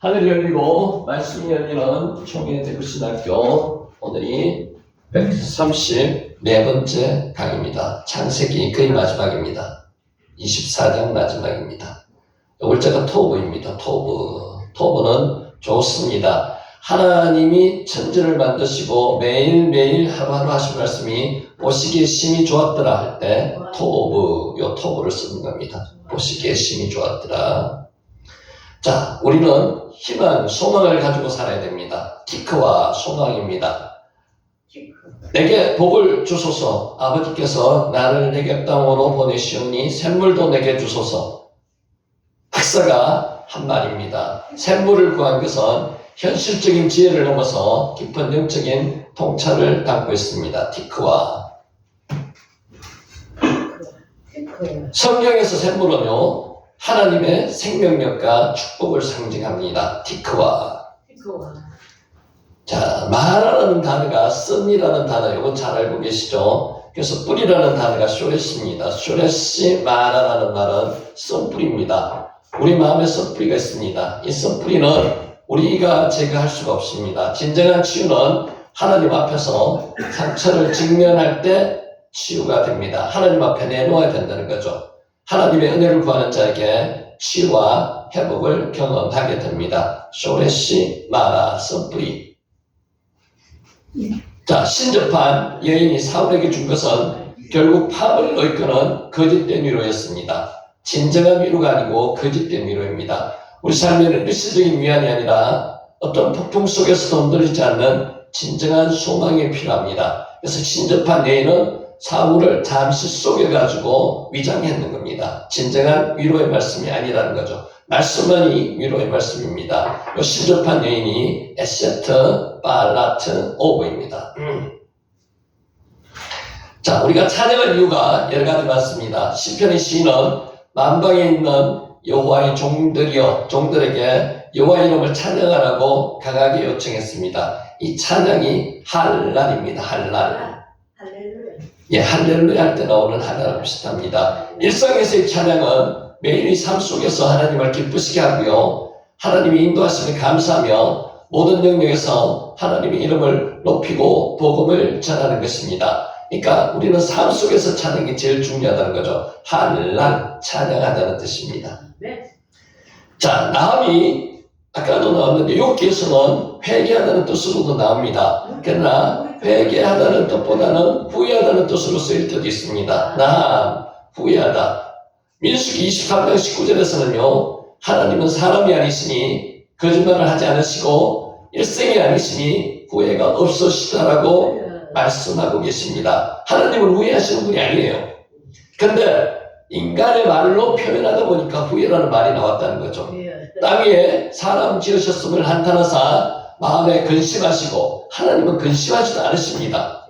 하늘이 열리고 말씀이 열리는 총회대구신학교 오늘이 134번째 강의입니다. 창세기 거의 마지막입니다. 24장 마지막입니다. 글자가 토브입니다. 토브는 좋습니다. 하나님이 천지를 만드시고 매일매일 하루하루 하신 말씀이 보시기에 심히 좋았더라 할 때 토브를 쓰는 겁니다. 보시기에 심히 좋았더라. 자, 우리는 희망, 소망을 가지고 살아야 됩니다. 티크와 소망입니다. 내게 복을 주소서. 아버지께서 나를 내게 땅으로 보내시오니 샘물도 내게 주소서. 박사가 한 말입니다. 샘물을 구한 것은 현실적인 지혜를 넘어서 깊은 영적인 통찰을 담고 있습니다. 티크와. 성경에서 샘물은요, 하나님의 생명력과 축복을 상징합니다. 티크와. 자, 마라라는 단어가 썬이라는 단어, 이건 잘 알고 계시죠? 그래서 뿌리라는 단어가 쇼레시입니다. 쇼레시 마라라는 말은 썬뿌리입니다. 우리 마음에 썬뿌리가 있습니다. 이 썬뿌리는 우리가 제거할 수가 없습니다. 진정한 치유는 하나님 앞에서 상처를 직면할 때 치유가 됩니다. 하나님 앞에 내놓아야 된다는 거죠. 하나님의 은혜를 구하는 자에게 치유와 회복을 경험하게 됩니다. 쇼레시 마라 썬뿌리. 자, 신접한 여인이 사울에게 준 것은 결국 파벌로 이끄는 거짓된 위로였습니다. 진정한 위로가 아니고 거짓된 위로입니다. 우리 삶에는 일시적인 위안이 아니라 어떤 폭풍 속에서도 흔들리지 않는 진정한 소망이 필요합니다. 그래서 신접한 여인은 사울을 잠시 속여가지고 위장했는 겁니다. 진정한 위로의 말씀이 아니라는 거죠. 말씀만이 위로의 말씀입니다. 이 신접한 여인이 에세트 발라트 오브입니다. 자, 우리가 찬양할 이유가 여러 가지 많습니다. 시편의 시인은 만방에 있는 여호와의 종들에게 여호와 이름을 찬양하라고 강하게 요청했습니다. 이 찬양이 할랄입니다. 할랄. 예, 할렐루야 할 때 나오는 하나랑 비슷합니다. 일상에서의 찬양은 매일의 삶 속에서 하나님을 기쁘시게 하고요. 하나님이 인도하심에 감사하며 모든 영역에서 하나님의 이름을 높이고 복음을 전하는 것입니다. 그러니까 우리는 삶 속에서 찬양이 제일 중요하다는 거죠. 할랄, 찬양하다는 뜻입니다. 네. 자, 나함이 아까도 나왔는데 욥기에서는 회개하다는 뜻으로도 나옵니다. 그러나 회개하다는 뜻보다는 후회하다는 뜻으로 쓰일 때도 있습니다. 나함, 후회하다. 민수기 23장 19절에서는요, 하나님은 사람이 아니시니 거짓말을 하지 않으시고 일생이 아니시니 후회가 없으시다라고 말씀하고 계십니다. 하나님은 후회하시는 분이 아니에요. 그런데 인간의 말로 표현하다 보니까 후회라는 말이 나왔다는 거죠. 땅 위에 사람 지으셨음을 한탄하사 마음에 근심하시고 하나님은 근심하지도 않으십니다.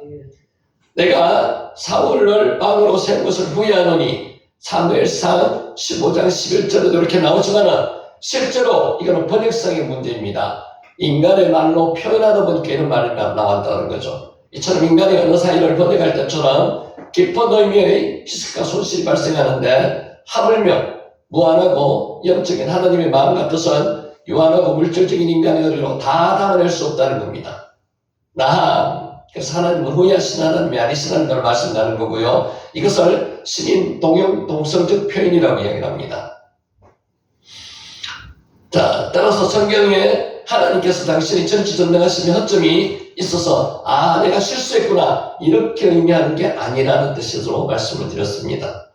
내가 사울을 빵으로 센 것을 후회하노니 사무엘상 15장 11절에도 이렇게 나오지만은 실제로 이거는 번역상의 문제입니다. 인간의 말로 표현하다 보니까 이런 말이 나왔다는 거죠. 이처럼 인간의 언어 사이를 번역할 때처럼 깊은 의미의 희석과 손실이 발생하는데 하물며 무한하고 영적인 하나님의 마음과 뜻은 유한하고 물질적인 인간의 의리로 다 담아낼 수 없다는 겁니다. 나함. 그래서 하나님은 후회하신 하나님이 아니시라는 걸 말씀하는 거고요. 이것을 신인 동성적 표현이라고 이야기합니다. 자, 따라서 성경에 하나님께서 당신이 전지전능하심의 허점이 있어서 내가 실수했구나 이렇게 의미하는 게 아니라는 뜻으로 말씀을 드렸습니다.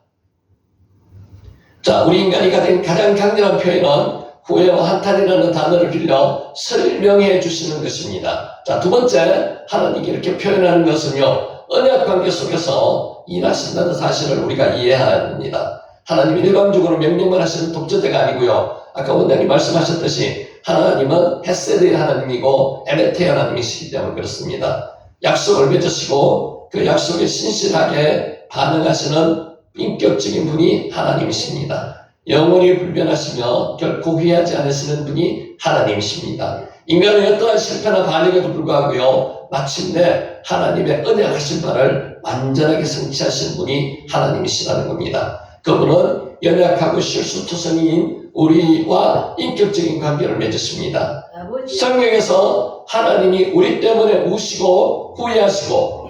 자, 우리 인간이 가진 가장 강렬한 표현은 후회와 한탄이라는 단어를 빌려 설명해 주시는 것입니다. 자, 두 번째, 하나님이 이렇게 표현하는 것은요, 언약 관계 속에서 일하신다는 사실을 우리가 이해해야 합니다. 하나님이 일방적으로 명령만 하시는 독재자가 아니고요. 아까 원장님 말씀하셨듯이 하나님은 헤세드의 하나님이고 에메테의 하나님이시기 때문에 그렇습니다. 약속을 맺으시고 그 약속에 신실하게 반응하시는 인격적인 분이 하나님이십니다. 영원히 불변하시며 결코 후회하지 않으시는 분이 하나님이십니다. 인간의 어떠한 실패나 반역에도 불구하고요, 마침내 하나님의 언약하신 바를 완전하게 성취하신 분이 하나님이시라는 겁니다. 그분은 연약하고 실수투성이인 우리와 인격적인 관계를 맺으십니다. 아버지. 성경에서 하나님이 우리 때문에 우시고 후회하시고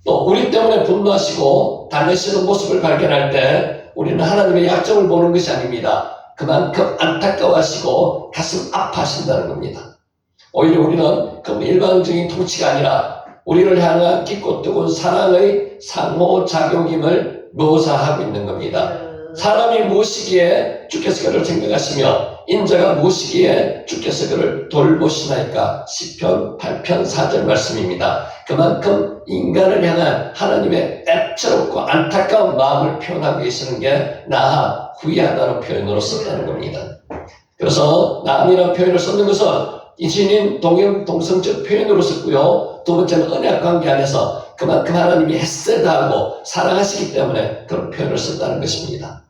또 우리 때문에 분노하시고 달래시는 모습을 발견할 때 우리는 하나님의 약점을 보는 것이 아닙니다. 그만큼 안타까워하시고 가슴 아파하신다는 겁니다. 오히려 우리는 그분 일방적인 통치가 아니라 우리를 향한 깊고 뜨거운 사랑의 상호작용임을 묘사하고 있는 겁니다. 사람이 무엇이기에 주께서 그를 생각하시며 인자가 무엇이기에 주께서 그를 돌보시나이까. 시편 8편 4절 말씀입니다. 그만큼 인간을 향한 하나님의 애처롭고 안타까운 마음을 표현하고 계시는 게 나아 후회하다는 표현으로 썼다는 겁니다. 그래서 나함이라는 표현을 썼는 것은 이신인 동성적 표현으로 썼고요. 두 번째는 언약 관계 안에서 그만큼 하나님이 헤세드하고 사랑하시기 때문에 그런 표현을 썼다는 것입니다.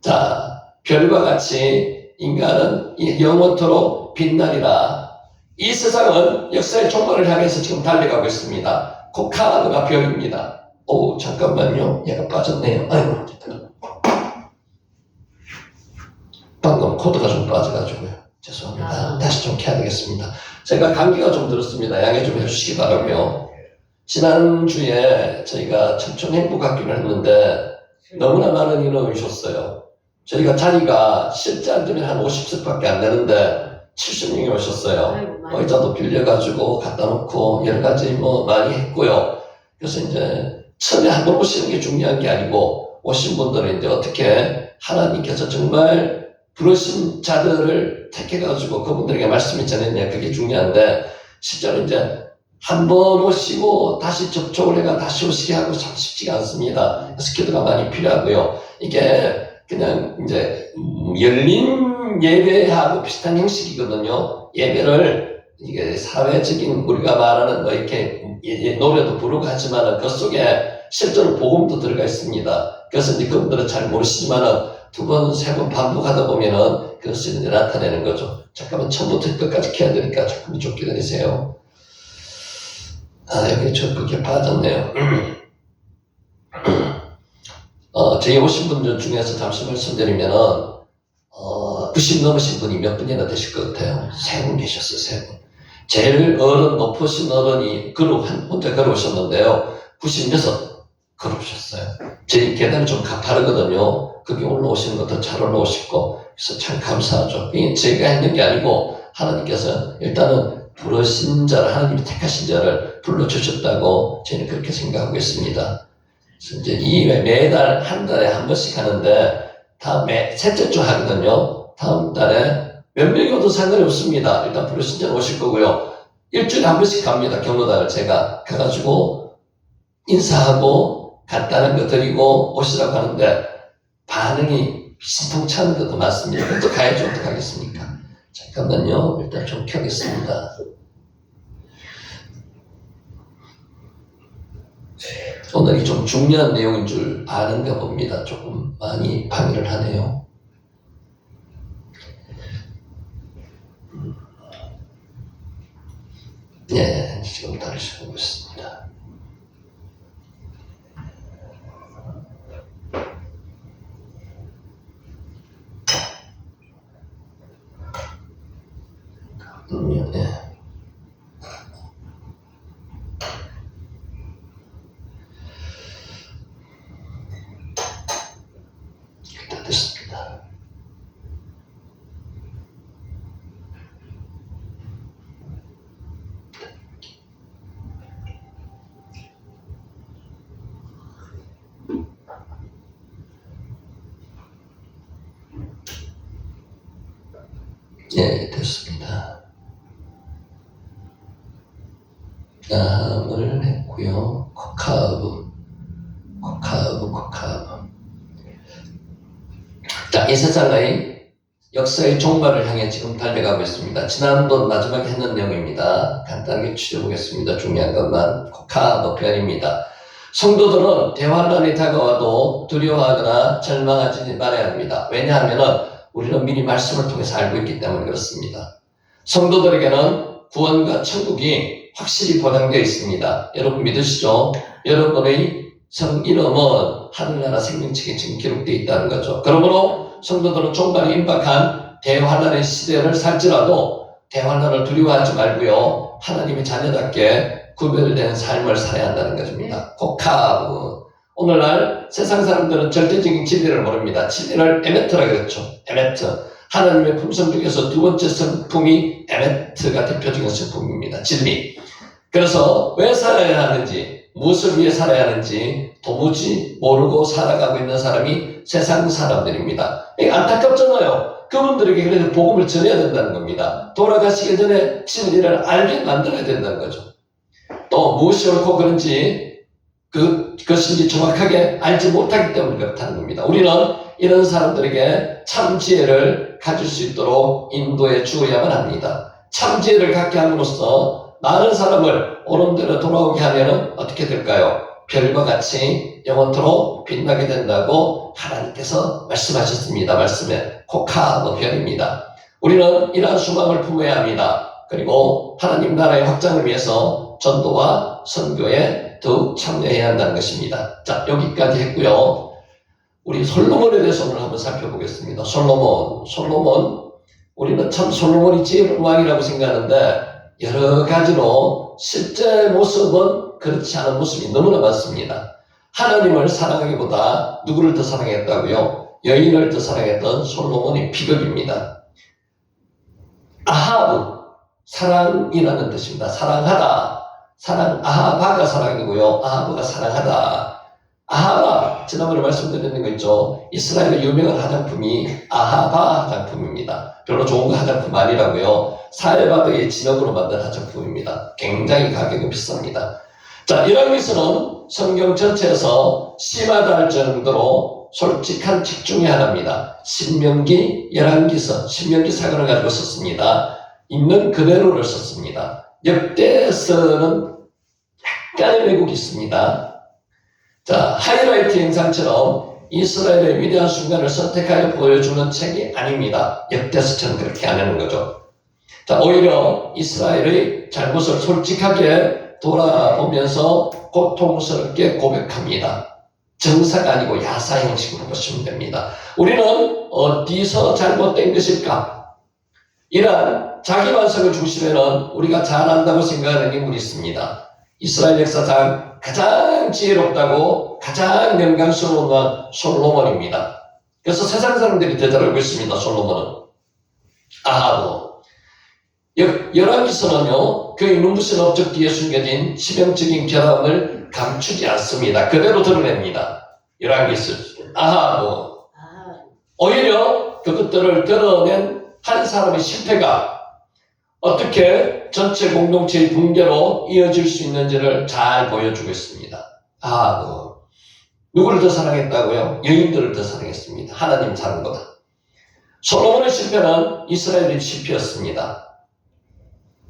자, 별과 같이 인간은 영원토록 빛나리라. 이 세상은 역사의 종말을 향해서 지금 달려가고 있습니다. 코카드가 별입니다. 오, 잠깐만요. 얘가 빠졌네요. 아이고, 방금 코드가 좀 빠져가지고요. 죄송합니다. 다시 좀 켜야 되겠습니다. 제가 감기가 좀 들었습니다. 양해 좀 해주시기 바라고요. 지난주에 저희가 청춘행복학교를 했는데 너무나 많은 인원이 오셨어요. 저희가 자리가 실제 앉으면 한 50석밖에 안 되는데 70명이 오셨어요. 의자도 빌려가지고 갖다 놓고 여러 가지 많이 했고요. 그래서 이제 처음에 한 번 오시는 게 중요한 게 아니고 오신 분들은 이제 어떻게 하나님께서 정말 부르신 자들을 택해가지고 그분들에게 말씀을 전했냐, 그게 중요한데 실제로 이제 한 번 오시고 다시 접촉을 해가 다시 오시게 하고 참 쉽지가 않습니다. 그래서 기도가 많이 필요하고요. 이게 그냥 이제 열린 예배하고 비슷한 형식이거든요. 예배를 이게 사회적인 우리가 말하는 이렇게 노래도 부르고 하지만은 그 속에 실제로 복음도 들어가 있습니다. 그래서 이제 그분들은 잘 모르시지만은 두 번, 세 번 반복하다 보면은 그것이 이제 나타내는 거죠. 잠깐만 처음부터 끝까지 켜야 되니까 조금 좀 기다리세요. 아, 여기 그게 빠졌네요. 저희 오신 분들 중에서 잠시 말씀드리면은, 90 넘으신 분이 몇 분이나 되실 것 같아요. 3분 계셨어요, 3분. 제일 높으신 어른이 혼자 걸어오셨는데요. 96 걸어오셨어요. 제 계단이 좀 가파르거든요. 거기 올라오시는 것도 잘 올라오시고, 그래서 참 감사하죠. 이게 제가 했는 게 아니고, 하나님께서 일단은 부르신 자를, 하나님이 택하신 자를 불러주셨다고 저희는 그렇게 생각하고 있습니다. 그래서 이제 매달 한 달에 한 번씩 하는데, 셋째 주 하거든요. 다음 달에 몇 명이 오도 상관이 없습니다. 일단 부르신 자는 오실 거고요. 일주일에 한 번씩 갑니다. 경로당을 제가 가가지고 인사하고 간단한 거 드리고 오시라고 하는데 반응이 신통치 않은 것도 많습니다. 또 가야죠. 어떡하겠습니까? 잠깐만요. 일단 좀 켜겠습니다. 오늘이 좀 중요한 내용인 줄 아는가 봅니다. 조금 많이 방해를 하네요. 네, 지금 다시 보고 있습니다. 네. 다 됐습니다. 네, 됐습니다. 암을 했고요. 코카브. 자, 이 세상의 역사의 종말을 향해 지금 달려가고 있습니다. 지난번 마지막에 했는 내용입니다. 간단하게 추려보겠습니다. 중요한 것만. 코카브 편입니다. 성도들은 대환란이 다가와도 두려워하거나 절망하지 말아야 합니다. 왜냐하면 우리는 미리 말씀을 통해서 알고 있기 때문에 그렇습니다. 성도들에게는 구원과 천국이 확실히 보장되어 있습니다. 여러분 믿으시죠? 여러분의 성 이름은 하늘나라 생명책에 지금 기록되어 있다는 거죠. 그러므로 성도들은 종말이 임박한 대환란의 시대를 살지라도 대환란을 두려워하지 말고요. 하나님의 자녀답게 구별된 삶을 살아야 한다는 것입니다. 코카브. 오늘날 세상 사람들은 절대적인 진리를 모릅니다. 진리를 에메트라 그랬죠. 에메트. 하나님의 품성 중에서 두 번째 성품이 에메트가 대표적인 성품입니다. 진리. 그래서 왜 살아야 하는지, 무엇을 위해 살아야 하는지 도무지 모르고 살아가고 있는 사람이 세상 사람들입니다. 안타깝잖아요. 그분들에게 그래도 복음을 전해야 된다는 겁니다. 돌아가시기 전에 진리를 알게 만들어야 된다는 거죠. 또 무엇이 옳고 그런지 그것인지 정확하게 알지 못하기 때문에 그렇다는 겁니다. 우리는 이런 사람들에게 참 지혜를 가질 수 있도록 인도해 주어야만 합니다. 참 지혜를 갖게 함으로써 많은 사람을 옳은 대로 돌아오게 하면 어떻게 될까요? 별과 같이 영원토록 빛나게 된다고 하나님께서 말씀하셨습니다. 말씀에 코카노 별입니다. 우리는 이러한 소망을 품어야 합니다. 그리고 하나님 나라의 확장을 위해서 전도와 선교에 더욱 참여해야 한다는 것입니다. 자, 여기까지 했고요. 우리 솔로몬에 대해서 오늘 한번 살펴보겠습니다. 솔로몬. 우리는 참 솔로몬이 지혜로운 왕이라고 생각하는데 여러 가지로 실제 모습은 그렇지 않은 모습이 너무나 많습니다. 하나님을 사랑하기보다 누구를 더 사랑했다고요? 여인을 더 사랑했던 솔로몬이 비극입니다. 아하브, 사랑이라는 뜻입니다. 사랑하다. 아하바가 사랑이고요. 아하브가 사랑하다. 아하바, 지난번에 말씀드렸는 거 있죠. 이스라엘의 유명한 화장품이 아하바 화장품입니다. 별로 좋은 거 화장품 아니라고요. 사해바드의 진흙으로 만든 화장품입니다. 굉장히 가격이 비쌉니다. 자, 이런 것은 성경 전체에서 심하다 할 정도로 솔직한 책 중에 하나입니다. 신명기, 열왕기서, 신명기 사건을 가지고 썼습니다. 있는 그대로를 썼습니다. 역대서는 약간의 왜곡이 있습니다. 자, 하이라이트 영상처럼 이스라엘의 위대한 순간을 선택하여 보여주는 책이 아닙니다. 역대서처럼 그렇게 안 하는 거죠. 자, 오히려 이스라엘의 잘못을 솔직하게 돌아보면서 고통스럽게 고백합니다. 정사가 아니고 야사 형식으로 보시면 됩니다. 우리는 어디서 잘못된 것일까? 이러한 자기 반성을 중심에는 우리가 잘 안다고 생각하는 인물이 있습니다. 이스라엘 역사상 가장 지혜롭다고 가장 영광스러운 솔로몬입니다. 그래서 세상 사람들이 더 잘 알고 있습니다. 솔로몬은. 아하브. 열왕기서는요, 그의 눈부신 업적 뒤에 숨겨진 치명적인 결함을 감추지 않습니다. 그대로 드러냅니다. 열왕기서. 아하브. 오히려 그것들을 드러낸 한 사람의 실패가 어떻게 전체 공동체의 붕괴로 이어질 수 있는지를 잘 보여주고 있습니다. 아하브. 누구를 더 사랑했다고요? 여인들을 더 사랑했습니다. 하나님 사랑보다. 솔로몬의 실패는 이스라엘의 실패였습니다.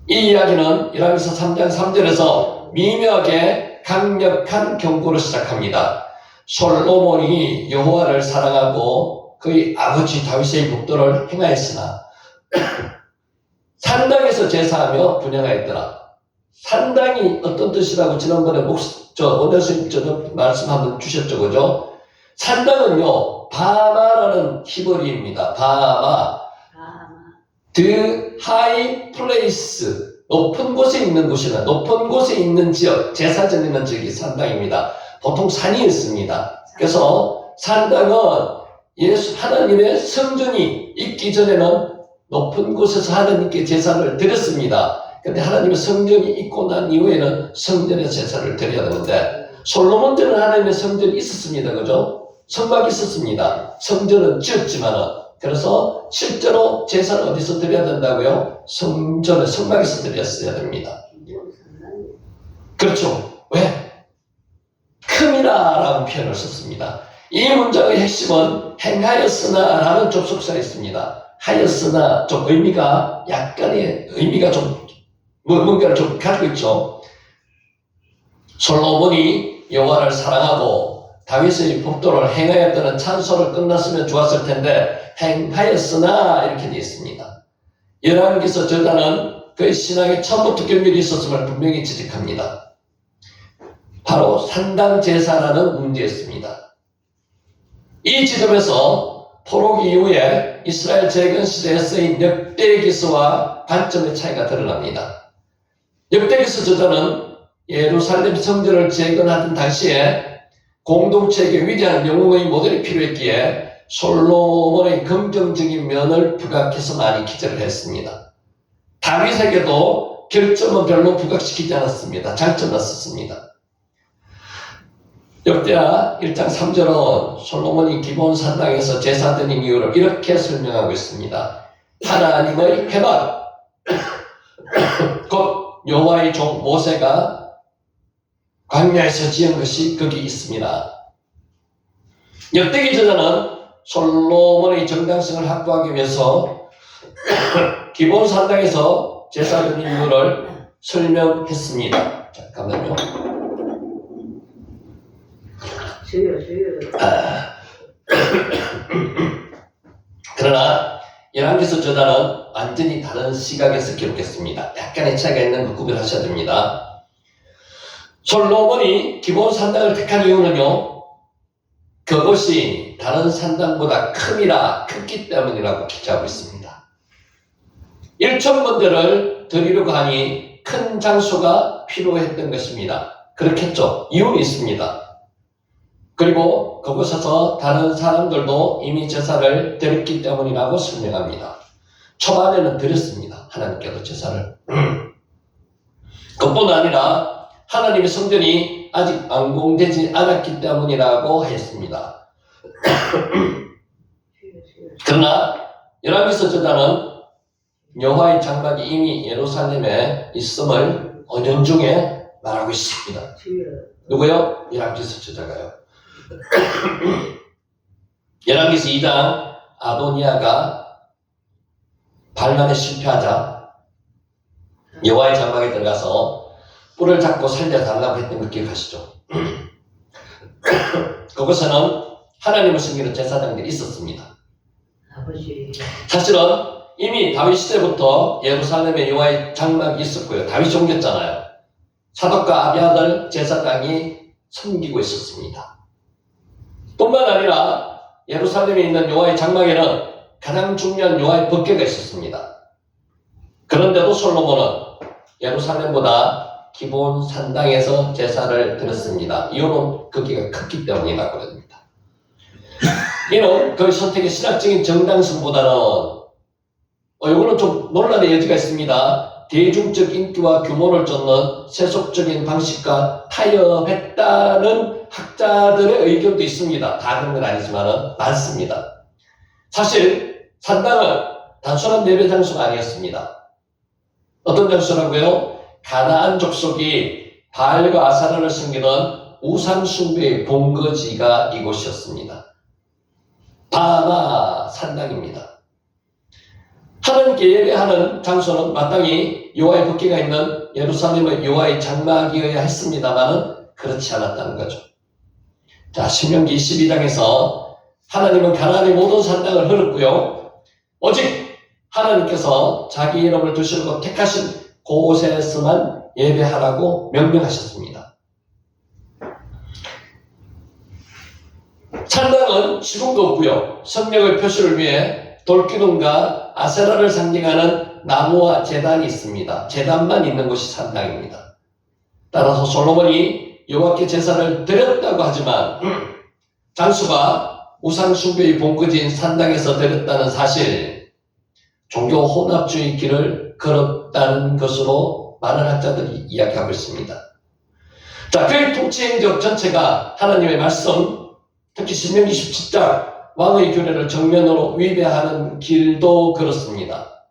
이 이야기는 열왕기서 3장 3절에서 미묘하게 강력한 경고를 시작합니다. 솔로몬이 여호와를 사랑하고 그의 아버지 다윗의 법도를 행하였으나 산당에서 제사하며 분향하였더라. 산당이 어떤 뜻이라고 지난번에 원내스님 말씀 한번 주셨죠, 그죠? 산당은요, 바마라는 히브리입니다. 바마. The high place. 높은 곳에 있는 곳이나 높은 곳에 있는 지역, 제사 드리는 지역이 산당입니다. 보통 산이 있습니다. 그래서 산당은 하나님의 성전이 있기 전에는 높은 곳에서 하나님께 제사를 드렸습니다. 근데 하나님의 성전이 있고 난 이후에는 성전에 제사를 드려야 되는데, 솔로몬 때는 하나님의 성전이 있었습니다. 그죠? 성막이 있었습니다. 성전은 지었지만은. 그래서 실제로 제사를 어디서 드려야 된다고요? 성전에, 성막에서 드렸어야 됩니다. 그렇죠. 왜? 큼이라 라는 표현을 썼습니다. 이 문장의 핵심은 행하였으나 라는 접속사가 있습니다. 하였으나 좀 약간의 의미가 좀 뭔가를 좀 가지고 있죠. 솔로몬이 여호와를 사랑하고 다윗의 법도를 행하였다는 찬소를 끝났으면 좋았을 텐데 행하였으나 이렇게 되어 있습니다. 열왕기서 저자는 그의 신앙에 처음부터 결밀이 있었음을 분명히 지적합니다. 바로 산당 제사라는 문제였습니다. 이 지점에서 포로기 이후에 이스라엘 재건 시대에 쓰인 역대기서와 관점의 차이가 드러납니다. 역대기서 저자는 예루살렘 성전을 재건하던 당시에 공동체에게 위대한 영웅의 모델이 필요했기에 솔로몬의 긍정적인 면을 부각해서 많이 기재를 했습니다. 다윗에게도 결점은 별로 부각시키지 않았습니다. 장점만 썼습니다. 역대하 1장 3절은 솔로몬이 기본 산당에서 제사 드린 이유를 이렇게 설명하고 있습니다. 하나님의 회막 곧 여호와의 종 모세가 광야에서 지은 것이 거기 있습니다. 역대기 저자는 솔로몬의 정당성을 확보하기 위해서 기본 산당에서 제사 드린 이유를 설명했습니다. 잠깐만요. 그러나 열왕기서 저자는 완전히 다른 시각에서 기록했습니다. 약간의 차이가 있는 거 구별하셔야 됩니다. 솔로몬이 기본 산당을 택한 이유는요, 그것이 다른 산당보다 크기 때문이라고 기재하고 있습니다. 1,000번대를 드리려고 하니 큰 장소가 필요했던 것입니다. 그렇겠죠. 이유는 있습니다. 그리고 그곳에서 다른 사람들도 이미 제사를 드렸기 때문이라고 설명합니다. 초반에는 드렸습니다. 하나님께도 제사를. 그뿐 아니라 하나님의 성전이 아직 완공되지 않았기 때문이라고 했습니다. 그러나 열왕기서 저자는 여호와의 장막이 이미 예루살렘에 있음을 은연중에 말하고 있습니다. 누구요? 열왕기서 저자가요. 열왕기서 2장 아도니아가 반란에 실패하자 여호와의 장막에 들어가서 뿔을 잡고 살려달라고 했던 거 기억하시죠? 그곳에는 하나님을 섬기는 제사장들이 있었습니다. 사실은 이미 다윗 시대부터 예루살렘에 여호와의 장막이 있었고요. 다윗이 옮겼잖아요. 사독과 아비아들 제사장이 섬기고 있었습니다. 뿐만 아니라 예루살렘에 있는 여호와의 장막에는 가장 중요한 여호와의 법궤가 있었습니다. 그런데도 솔로몬은 예루살렘보다 기본 산당에서 제사를 드렸습니다. 이유는 거기가 크기 때문이라고 합니다. 이는 그 선택의 신학적인 정당성보다는 이거는 좀 논란의 여지가 있습니다. 대중적 인기와 규모를 쫓는 세속적인 방식과 타협했다는 학자들의 의견도 있습니다. 다 그런 건 아니지만 많습니다. 사실 산당은 단순한 예배 장소가 아니었습니다. 어떤 장소라고요? 가나안 족속이 바알과 아사라를 섬기던 우상 숭배의 본거지가 이곳이었습니다. 바마 산당입니다. 하나님께 예배하는 장소는 마땅히 여호와의 법궤가 있는 예루살렘의 여호와의 장막이어야 했습니다만은 그렇지 않았다는 거죠. 자, 신명기 22장에서 하나님은 가나안의 모든 산당을 hur었고요. 오직 하나님께서 자기 이름을 두시고 택하신 그곳에서만 예배하라고 명령하셨습니다. 산당은 지붕도 없고요. 성령의 표시를 위해 돌기둥과 아세라를 상징하는 나무와 제단이 있습니다. 제단만 있는 곳이 산당입니다. 따라서 솔로몬이 여호와께 제사를 드렸다고 하지만 장수가 우상 숭배의 본거지인 산당에서 드렸다는 사실, 종교 혼합주의 길을 걸었다는 것으로 많은 학자들이 이야기하고 있습니다. 자, 그의 통치 행적 전체가 하나님의 말씀, 특히 신명기 17장 왕의 규례를 정면으로 위배하는 길도 그렇습니다.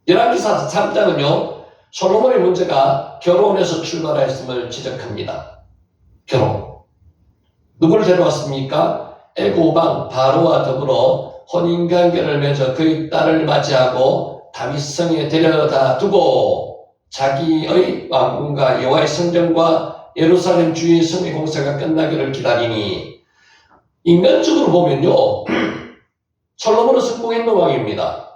열왕기사 3장은요, 솔로몬의 문제가 결혼에서 출발하였음을 지적합니다. 결혼. 누구를 데려왔습니까? 애굽 왕 바로와 더불어 혼인관계를 맺어 그의 딸을 맞이하고 다윗성에 데려다 두고 자기의 왕궁과 여호와의 성전과 예루살렘 주의 성의 공사가 끝나기를 기다리니, 인간적으로 보면요, 솔로몬은 성공했는 왕입니다.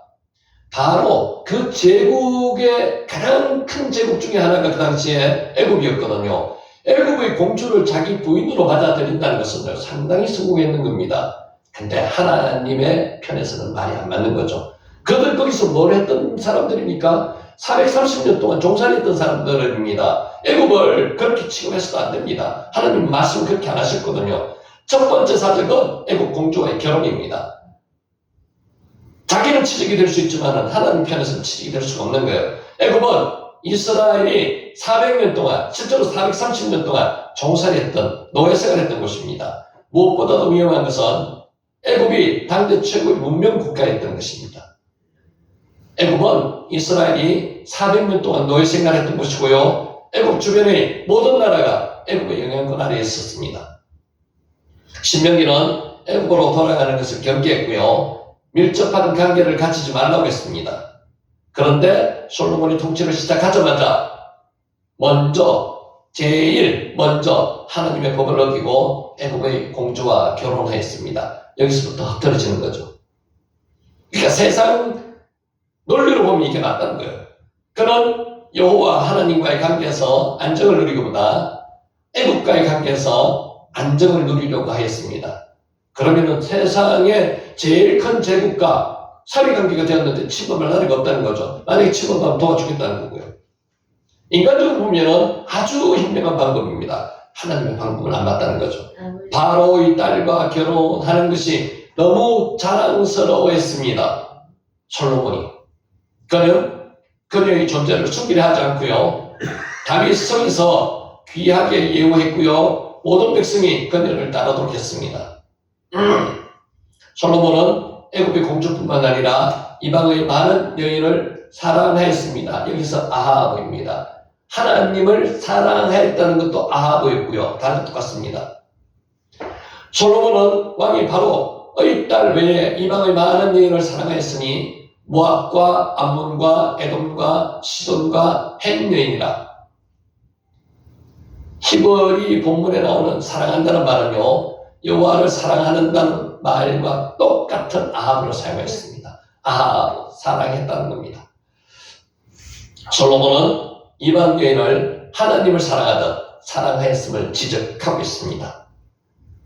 바로 그 제국의 가장 큰 제국 중에 하나가 그 당시에 애굽이었거든요. 애굽의 공주를 자기 부인으로 받아들인다는 것은 상당히 성공했는 겁니다. 근데 하나님의 편에서는 말이 안 맞는 거죠. 그들 거기서 뭘 했던 사람들입니까? 430년 동안 종살이했던 사람들입니다. 애굽을 그렇게 취급해서도 안 됩니다. 하나님 말씀 그렇게 안 하셨거든요. 첫 번째 사적은 애굽 공주와의 결혼입니다. 자기는 취직이 될 수 있지만 하나님 편에서는 취직이 될 수가 없는 거예요. 애굽은 이스라엘이 400년 동안, 실제로 430년 동안 종살이했던, 노예생활했던 곳입니다. 무엇보다도 위험한 것은 애굽이 당대 최고의 문명 국가였던 것입니다. 애굽은 이스라엘이 400년 동안 노예생활했던 곳이고요. 애굽 주변의 모든 나라가 애굽의 영향권 아래에 있었습니다. 신명기는 애굽으로 돌아가는 것을 경계했고요. 밀접한 관계를 가지지 말라고 했습니다. 그런데 솔로몬이 통치를 시작하자마자 제일 먼저 하나님의 법을 어기고 애굽의 공주와 결혼했습니다. 여기서부터 흩어지는 거죠. 그러니까 세상 논리로 보면 이게 맞다는 거예요. 그는 여호와 하나님과의 관계에서 안정을 누리기보다 애굽과의 관계에서 안정을 누리려고 하였습니다. 그러면은 세상에 제일 큰 제국과 사위관계가 되었는데 침범할 나라가 없다는 거죠. 만약에 침범하면 도와주겠다는 거고요. 인간적으로 보면은 아주 현명한 방법입니다. 하나님의 방법은 안 맞다는 거죠. 바로의 딸과 결혼하는 것이 너무 자랑스러워했습니다. 솔로몬이. 그는 그녀의 존재를 숨기려 하지 않고요. 다윗 성에서 귀하게 예우했고요. 모든 백성이 그녀를 따르도록 했습니다. 솔로몬은 애굽의 공주뿐만 아니라 이방의 많은 여인을 사랑하였습니다. 여기서 아하브입니다. 하나님을 사랑하였다는 것도 아하브였고요. 다른 똑같습니다. 솔로몬은 왕이 바로의 딸 외에 이방의 많은 여인을 사랑하였으니 모압과 암몬과 에돔과 시돈과 헷 여인이라. 히브리 본문에 나오는 사랑한다는 말은요, 여호와를 사랑하는다는 말과 똑같은 아합으로 사용했습니다. 아합, 사랑했다는 겁니다. 솔로몬은 이방 여인을 하나님을 사랑하듯 사랑하였음을 지적하고 있습니다.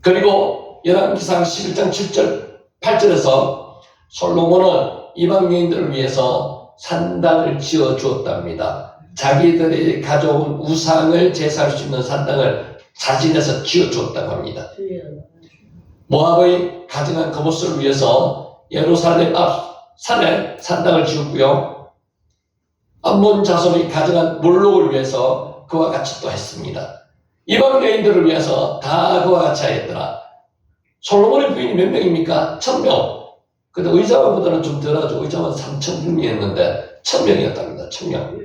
그리고 열왕기상 11장 7절, 8절에서 솔로몬은 이방 여인들을 위해서 산당을 지어 주었답니다. 자기들이 가져온 우상을 제사할 수 있는 산당을 자진해서 지어 주었다고 합니다. 모압의 가증한 거봇을 위해서 예루살렘 앞 산에 산당을 지었고요. 암몬 자손이 가증한 몰록을 위해서 그와 같이 또 했습니다. 이방 여인들을 위해서 다 그와 같이 하였더라. 솔로몬의 부인이 몇 명입니까? 1000명. 근데 의자왕보다는 좀 덜하죠. 의자왕은 3000명이었는데 1000명이었답니다. 1000명.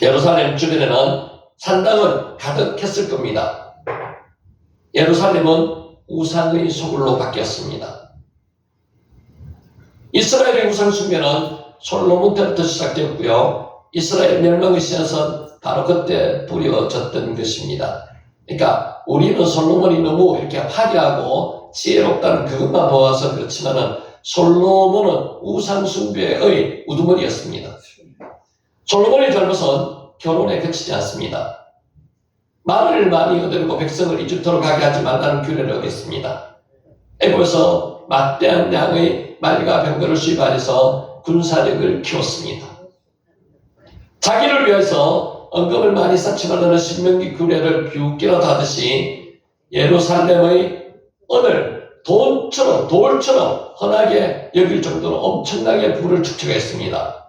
예루살렘 주변에는 산당은 가득했을 겁니다. 예루살렘은 우상의 소굴로 바뀌었습니다. 이스라엘의 우상 숭배는 솔로몬 때부터 시작되었고요. 이스라엘 멸망의 씨앗은 바로 그때 뿌려졌던 것입니다. 그러니까 우리는 솔로몬이 너무 이렇게 화려하고 지혜롭다는 그것만 보아서 그렇지만은 솔로몬은 우상 숭배의 우두머리였습니다. 솔로몬의 잘못은 결혼에 그치지 않습니다. 말을 많이 얻으려고 백성을 이집트로 가게 하지 말라는 규례를 어겼습니다. 애굽에서 막대한 양의 말과 병거를 수입하여서 군사력을 키웠습니다. 자기를 위해서 언금을 많이 쌓지 말라는 신명기 규례를 비웃기라도 하듯이 예루살렘의 은을 돌처럼 흔하게 여길 정도로 엄청나게 부를 축적했습니다.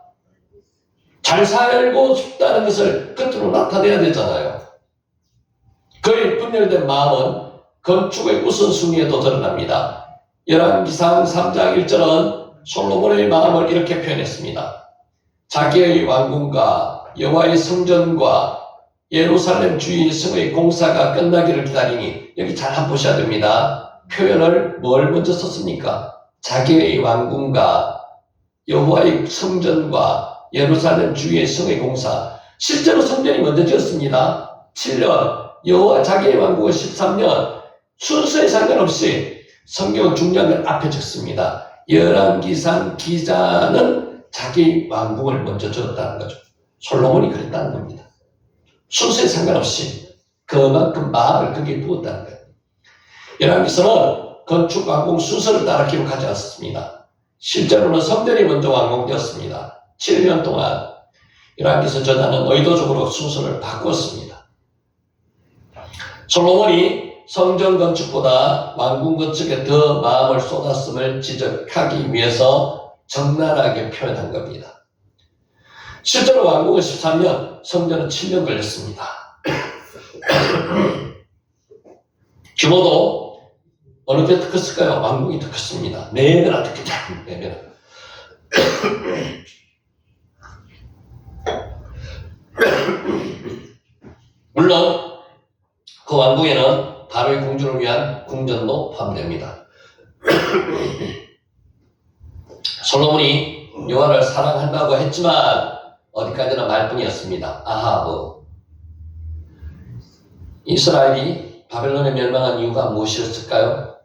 잘 살고 싶다는 것을 끝으로 나타내야 되잖아요. 그의 분열된 마음은 건축의 우선순위에도 드러납니다. 열왕기상 3장 1절은 솔로몬의 마음을 이렇게 표현했습니다. 자기의 왕궁과 여호와의 성전과 예루살렘 주의 성의 공사가 끝나기를 기다리니, 여기 잘 한번 보셔야 됩니다. 표현을 뭘 먼저 썼습니까? 자기의 왕궁과 여호와의 성전과 예루살렘 주의 성의 공사. 실제로 성전이 먼저 지었습니다. 7년, 여호와 자기의 왕국은 13년. 순서에 상관없이 성경은 중요한 걸 앞에 적습니다. 열왕기상 기자는 자기 왕궁을 먼저 지었다는 거죠. 솔로몬이 그랬다는 겁니다. 순서에 상관없이 그만큼 마음을 거기에 부었다는 거예요. 열왕기서는 건축 완공 순서를 따라 기록하지 않습니다. 실제로는 성전이 먼저 완공되었습니다. 7년 동안 이라크에서 저자는 의도적으로 순서를 바꾸었습니다. 솔로몬이 성전 건축보다 왕궁 건축에 더 마음을 쏟았음을 지적하기 위해서 적나라하게 표현한 겁니다. 실제로 왕궁은 13년, 성전은 7년 걸렸습니다. 규모도 어느 게 더 컸을까요? 왕궁이 더 컸습니다. 4배나 더 컸다. 4배나. 물론 그 왕궁에는 바로의 궁전을 위한 궁전도 포함됩니다. 솔로몬이 여호와를 사랑한다고 했지만 어디까지나 말뿐이었습니다. 아하브. 이스라엘이 바벨론에 멸망한 이유가 무엇이었을까요?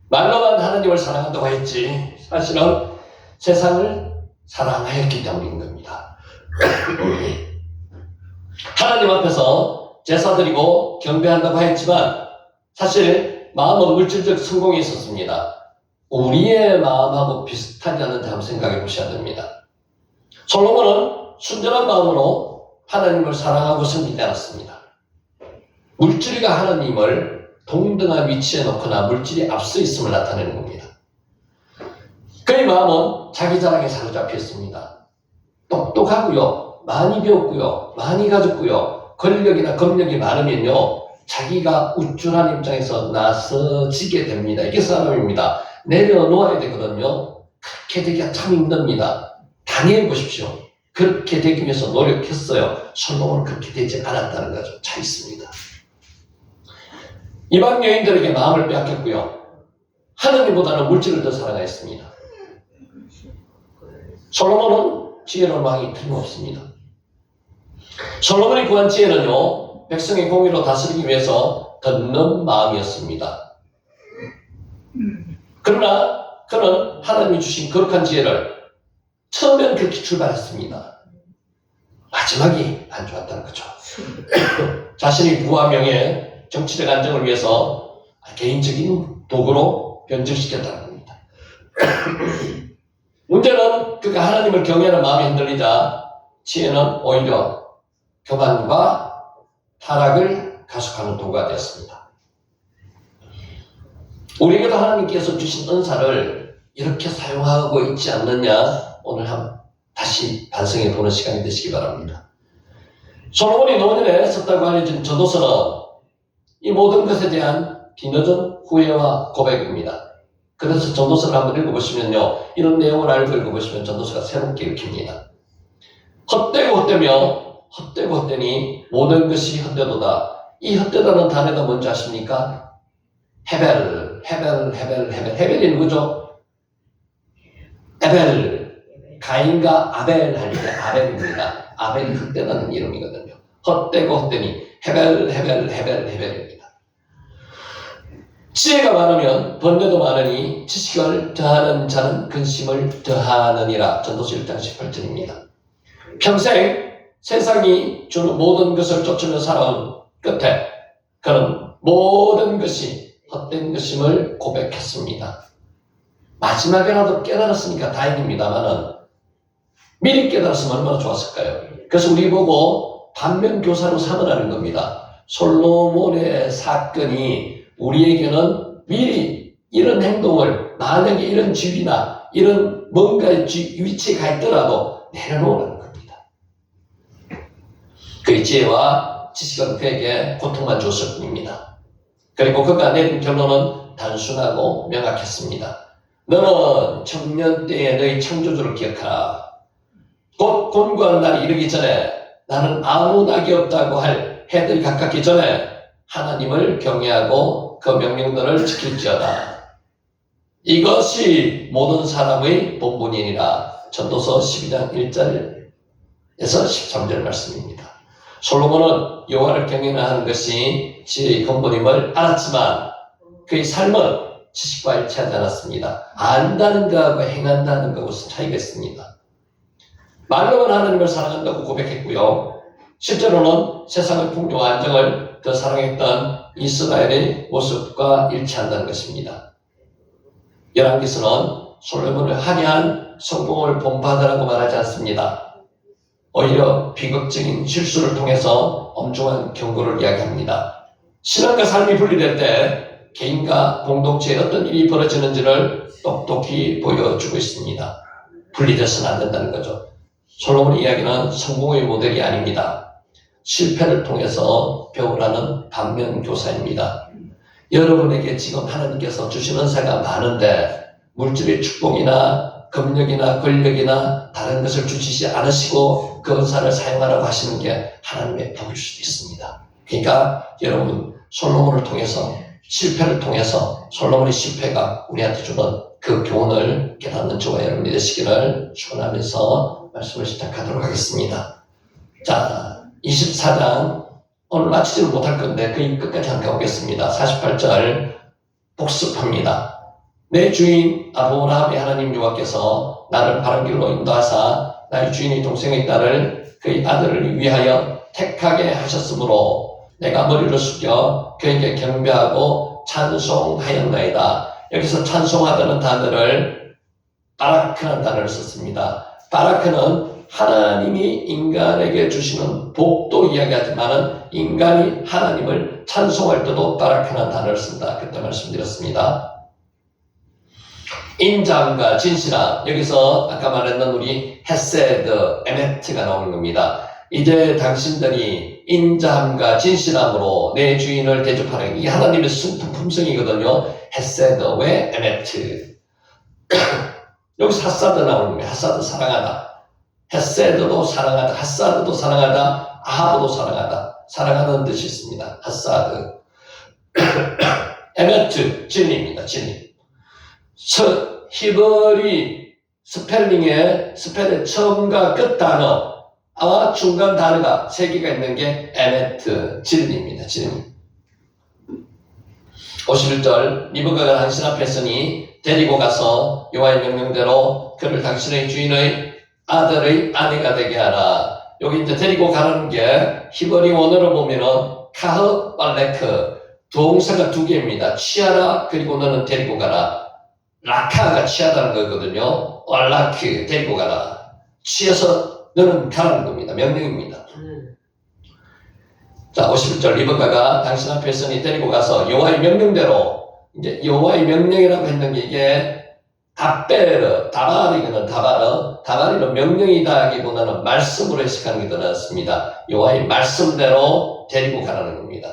말로만 하나님을 사랑한다고 했지 사실은 세상을 사랑하였기 때문인 겁니다. 하나님 앞에서 제사 드리고 경배한다고 했지만 사실 마음은 물질적 성공에 있었습니다. 우리의 마음하고 비슷하지 않은지 한번 생각해 보셔야 됩니다. 솔로몬은 순전한 마음으로 하나님을 사랑하고 섬기지 않았습니다. 물질과 하나님을 동등한 위치에 놓거나 물질이 앞서 있음을 나타내는 겁니다. 그의 마음은 자기 자랑에 사로잡혀 있습니다. 똑똑하고요, 많이 배웠고요, 많이 가졌고요, 권력이나 검력이 많으면요 자기가 우쭐한 입장에서 나서지게 됩니다. 이게 사람입니다. 내려놓아야 되거든요. 그렇게 되기가 참 힘듭니다. 당해해 보십시오. 그렇게 되기 위해서 노력했어요. 솔로몬은 그렇게 되지 않았다는 거죠. 차 있습니다. 이방 여인들에게 마음을 빼앗겼고요. 하느님보다는 물질을 더 사랑하였습니다. 솔로몬은 지혜로운 왕이 틀림없습니다. 솔로몬이 구한 지혜는요, 백성의 공의로 다스리기 위해서 걷는 마음이었습니다. 그러나 그는 하나님이 주신 거룩한 지혜를 처음엔 그렇게 출발했습니다. 마지막이 안 좋았다는 거죠. 자신의 부와 명예, 정치적 안정을 위해서 개인적인 도구로 변질시켰다는 겁니다. 문제는 그가 하나님을 경외하는 마음이 흔들리자 지혜는 오히려 교만과 타락을 가속하는 도구가 되었습니다. 우리에게도 하나님께서 주신 은사를 이렇게 사용하고 있지 않느냐, 오늘 다시 반성해 보는 시간이 되시기 바랍니다. 솔로몬이 노년에 썼다고 알려진 전도서는 이 모든 것에 대한 뒤늦은 후회와 고백입니다. 그래서 전도서를 한번 읽어보시면요, 이런 내용을 알고 읽어보시면 전도서가 새롭게 읽힙니다. 헛되고 헛되니 모든 것이 헛되도다. 이 헛되다는 단어가 뭔지 아십니까? 헤벨이 누구죠? 에벨, 가인과 아벨 할 때 아벨입니다. 아벨이 헛되다는 이름이거든요. 헛되고 헛되니 헤벨입니다. 지혜가 많으면 번뇌도 많으니 지식을 더하는 자는 근심을 더하느니라. 전도서 1장 18절입니다. 평생 세상이 주는 모든 것을 쫓으며 살아온 끝에 그는 모든 것이 헛된 것임을 고백했습니다. 마지막에라도 깨달았으니까 다행입니다만은 미리 깨달았으면 얼마나 좋았을까요? 그래서 우리 보고 반면교사로 삼으라는 겁니다. 솔로몬의 사건이 우리에게는 미리 이런 행동을, 만약에 이런 지위나 이런 뭔가의 위치에 가 있더라도 내려놓으라는 겁니다. 그의 지혜와 지식은 그에게 고통만 줬을 뿐입니다. 그리고 그가 내린 결론은 단순하고 명확했습니다. 너는 청년 때의 너의 창조주를 기억하라. 곧 곤고한 날이 이르기 전에, 나는 아무 낙이 없다고 할 해들이 가깝기 전에 하나님을 경외하고 그 명령들을 지킬지어다. 이것이 모든 사람의 본분이니라. 전도서 12장 1절에서 13절 말씀입니다. 솔로몬은 여호와를 경외하는 것이 지혜의 근본임을 알았지만 그의 삶은 지식과 일치하지 않았습니다. 안다는 것하고 행한다는 것은 차이가 있습니다. 말로만 하나님을 사랑한다고 고백했고요. 실제로는 세상의 풍요와 안정을 더 사랑했던 이스라엘의 모습과 일치한다는 것입니다. 열왕기서는 솔로몬의 화려한 성공을 본받으라고 말하지 않습니다. 오히려 비극적인 실수를 통해서 엄중한 경고를 이야기합니다. 신앙과 삶이 분리될 때 개인과 공동체에 어떤 일이 벌어지는지를 똑똑히 보여주고 있습니다. 분리돼서는 안 된다는 거죠. 솔로몬의 이야기는 성공의 모델이 아닙니다. 실패를 통해서 배우라는 반면교사입니다. 여러분에게 지금 하나님께서 주신 은사가 많은데 물질의 축복이나 금력이나 권력이나 다른 것을 주시지 않으시고 그 은사를 사용하라고 하시는 게 하나님의 법일 수도 있습니다. 그러니까 여러분 솔로몬을 통해서 실패를 통해서 솔로몬의 실패가 우리한테 주는 그 교훈을 깨닫는 저와 여러분이 되시기를 축원하면서 말씀을 시작하도록 하겠습니다. 자, 24장 오늘 마치지는 못할 건데 거의 끝까지 함께 오겠습니다. 48절 복습합니다. 내 주인 아브라함의 하나님 여호와께서 나를 바른 길로 인도하사 나의 주인의 동생의 딸을 그의 아들을 위하여 택하게 하셨으므로 내가 머리를 숙여 그에게 경배하고 찬송하였나이다. 여기서 찬송하다는 단어를 바라크라는 단어를 썼습니다. 바라크는 하나님이 인간에게 주시는 복도 이야기하지만 인간이 하나님을 찬송할 때도 바라크라는 단어를 쓴다. 그때 말씀드렸습니다. 인자함과 진실함, 여기서 아까 말했던 우리 헤세드, 에메트가 나오는 겁니다. 이제 당신들이 인자함과 진실함으로 내 주인을 대접하는 이 하나님의 품성이거든요. 헤세드, 왜 에메트. 여기서 하사드 나오는 거예요. 하사드, 사랑하다. 헤세드도 사랑하다, 하사드도 사랑하다, 아하브도 사랑하다. 사랑하는 뜻이 있습니다. 하사드. 에메트, 진리입니다. 진리. 히브리 스펠의 처음과 끝 단어와 중간 단어가 세 개가 있는 게 에메트, 진리입니다. 진리. 51절 리브가가 당신 앞에 서니 데리고 가서 여호와의 명령대로 그를 당신의 주인의 아들의 아내가 되게 하라. 여기 이제 데리고 가라는 게 히브리 원어로 보면은 카흐 발레크 동사가 두 개입니다. 취하라 그리고 너는 데리고 가라. 라카가 취하다는 거거든요. 왈라크 데리고 가라. 취해서 너는 가라는 겁니다. 명령입니다. 자, 51절 리브가가 당신 앞에 서니 데리고 가서 여호와의 명령대로, 이제 여호와의 명령이라고 했는 게 이게 다베르, 다바리는 명령이다 하기보다는 말씀으로 해석하는 게 더 낫습니다. 여호와의 말씀대로 데리고 가라는 겁니다.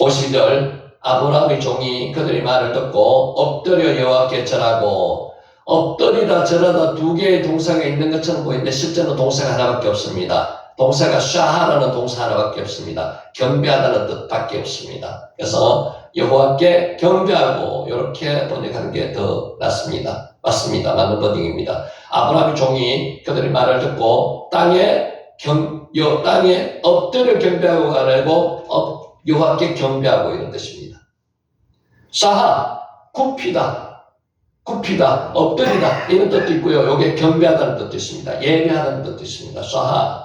52절 아브라함의 종이 그들의 말을 듣고 엎드려 여호와께 절하고, 엎드리다 절하다 두 개의 동사가 있는 것처럼 보이는데 실제는 동사가 하나밖에 없습니다. 동사가 샤하라는 동사 하나밖에 없습니다. 경배하다는 뜻밖에 없습니다. 그래서 여호와께 경배하고 이렇게 번역하는 게 더 낫습니다. 맞습니다. 맞는 번역입니다. 아브라함의 종이 그들의 말을 듣고 땅에 엎드려 경배하고 가라고 여호와께 경배하고 이런 뜻입니다. 샤하, 굽히다, 엎드리다 이런 뜻도 있고요. 여기에 경배하다는 뜻도 있습니다. 예배하다는 뜻도 있습니다. 샤하.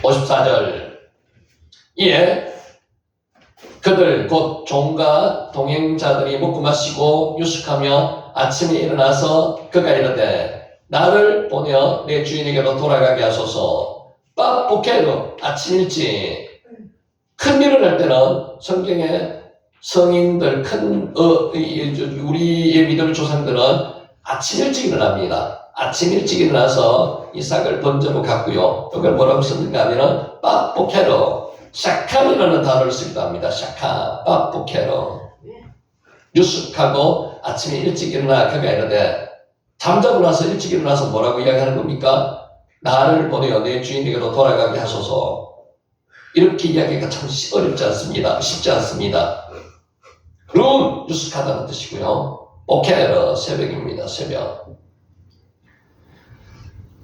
54절 이에 그들 곧 종과 동행자들이 먹고 마시고 유숙하며 아침에 일어나서 그가 이르되 나를 보내어 내 주인에게로 돌아가게 하소서. 빠뽀케로 아침 일찍. 큰 일을 할 때는 성경에 성인들 우리의 믿음의 조상들은 아침 일찍 일어납니다. 아침 일찍 일어나서 이삭을 번제로 갖고요. 이걸 뭐라고 썼는가 하면은 빠뽀케로 샤캄이라는 단어를 쓰기도 합니다. 샤캄, 빠뽀케로 유숙하고 아침에 일찍 일어나 그가 이르되 잠자고 나서 일찍 일어나서 뭐라고 이야기하는 겁니까? 나를 보내어 내 주인에게로 돌아가게 하소서. 이렇게 이야기가 참 어렵지 않습니다. 쉽지 않습니다. 룬 유숙하다는 뜻이고요. 오케르 새벽입니다. 새벽.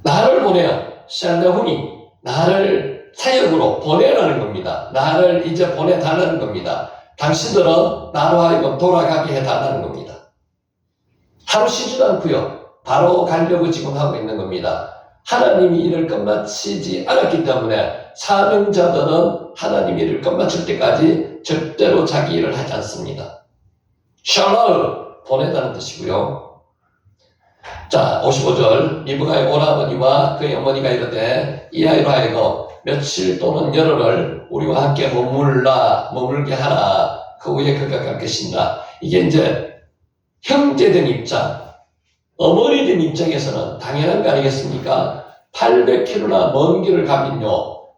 나를 보내어 샬레훈이 나를 사역으로 보내라는 겁니다. 나를 이제 보내달라는 겁니다. 당신들은 나로 하여금 돌아가게 해달라는 겁니다. 하루 쉬지도 않고요. 바로 가려고 지금 하고 있는 겁니다. 하나님이 일을 끝마치지 않았기 때문에 사명자들은 하나님이 일을 끝마칠 때까지 절대로 자기 일을 하지 않습니다. 샬라를 보내다는 뜻이고요. 자, 55절. 리브가의 오라버니와 그의 어머니가 이르되 이 아이로 하여금 며칠 또는 열흘을 우리와 함께 머물게 하라. 그 후에 그가 갈 것이니라. 이게 이제 형제된 입장, 어머니된 입장에서는 당연한 거 아니겠습니까? 800km나 먼 길을 가면요,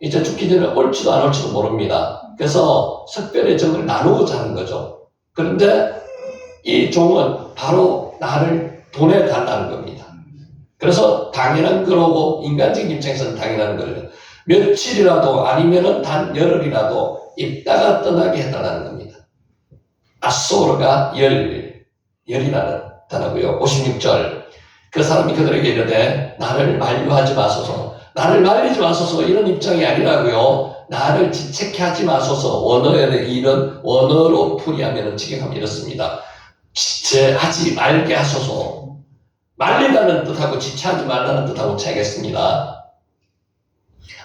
이제 죽기 전에 올지도 안 올지도 모릅니다. 그래서 석별의 정을 나누고자 하는 거죠. 그런데 이 종은 바로 나를 보내달라는 겁니다. 그래서 당연한 거라고 인간적인 입장에서는 당연한 거예요. 며칠이라도 아니면은 단 열흘이라도 있다가 떠나게 해달라는 겁니다. 아소르가 열이라는 단어고요. 56절. 그 사람이 그들에게 이르되 나를 만류하지 마소서, 나를 말리지 마소서, 이런 입장이 아니라고요. 나를 지체케 하지 마소서. 원어로 풀이하면 직역하면 이렇습니다. 지체하지 말게 하소서. 말리다는 뜻하고 지체하지 말라는 뜻하고 차이겠습니다.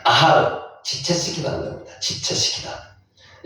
아하르, 지체시키다는 겁니다. 지체시키다.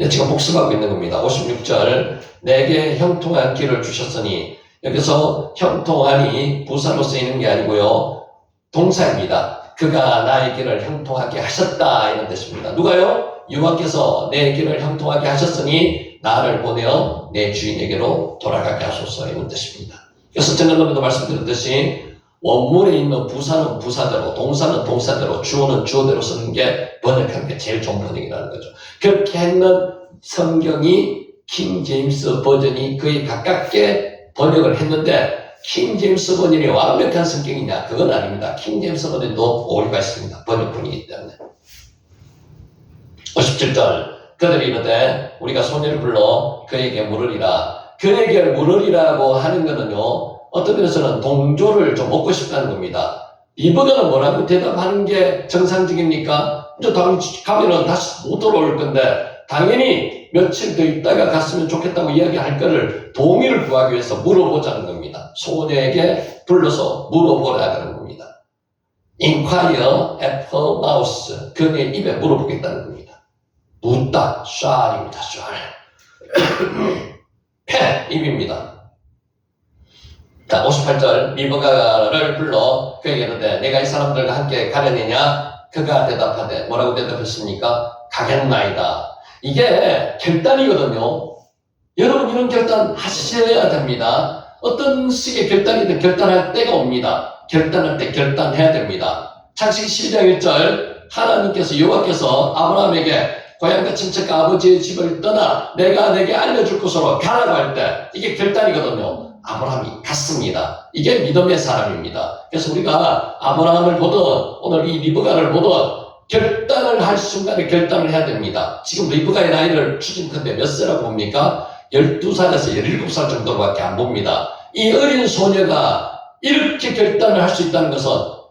지금 복습하고 있는 겁니다. 56절. 내게 형통한 길을 주셨으니, 여기서 형통하니 부사로 쓰이는 게 아니고요, 동사입니다. 그가 나의 길을 형통하게 하셨다, 이런 뜻입니다. 누가요? 여호와께서 내 길을 형통하게 하셨으니 나를 보내어 내 주인에게로 돌아가게 하소서, 이런 뜻입니다. 그래서 전에도 말씀드렸듯이 원문에 있는 부사는 부사대로, 동사는 동사대로, 주어는 주어대로 쓰는 게 번역하는 게 제일 좋은 번역이라는 거죠. 그렇게 했는 성경이 킹 제임스 버전이 거의 가깝게 번역을 했는데, 킹 제임스 버전이 완벽한 성경이냐? 그건 아닙니다. 킹 제임스 버전도 오류가 있습니다. 번역본이기 때문에. 57절. 그들이 이르되 우리가 소녀를 불러 그에게 물으리라. 그에게 물으리라고 하는 거는요, 어떤 면에서는 동조를 좀 얻고 싶다는 겁니다. 리브가는 뭐라고 대답하는 게 정상적입니까? 이제 가면은 다시 못 돌아올 건데, 당연히 며칠 더 있다가 갔으면 좋겠다고 이야기할 거를 동의를 구하기 위해서 물어보자는 겁니다. 소녀에게 불러서 물어보라는 겁니다. Inquire at her mouth. 그녀의 입에 물어보겠다는 겁니다. 묻다, 샤입니다. 샤. 입입니다. 자, 58절. 리브가를 불러 그에게 이르되 내가 이 사람들과 함께 가려느냐? 그가 대답하되, 뭐라고 대답했습니까? 가겠나이다. 이게 결단이거든요. 여러분, 이런 결단 하셔야 됩니다. 어떤 식의 결단이든 결단할 때가 옵니다. 결단할 때 결단해야 됩니다. 창세기 12장 1절. 하나님께서, 여호와께서 아브라함에게 고향과 친척과 아버지의 집을 떠나 내가 내게 알려줄 곳으로 가라고 할 때, 이게 결단이거든요. 아브라함이 갔습니다. 이게 믿음의 사람입니다. 그래서 우리가 아브라함을 보든 오늘 이 리브가를 보든 결단을 할 순간에 결단을 해야 됩니다. 지금 리브가의 나이를 추진컨대 몇 세라고 봅니까? 12살에서 17살 정도밖에 안 봅니다. 이 어린 소녀가 이렇게 결단을 할 수 있다는 것은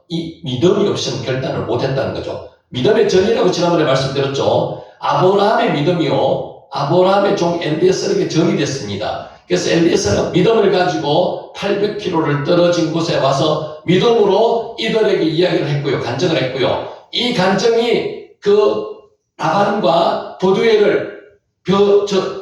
이 믿음이 없이는 결단을 못했다는 거죠. 믿음의 전이라고 지난번에 말씀드렸죠. 아브라함의 믿음이요, 아브라함의 종 엘리에셀에게 전이 됐습니다. 그래서 엘리에셀은 믿음을 가지고 800km를 떨어진 곳에 와서 믿음으로 이들에게 이야기를 했고요, 간증을 했고요. 이 간증이 그 라반과 보두엘을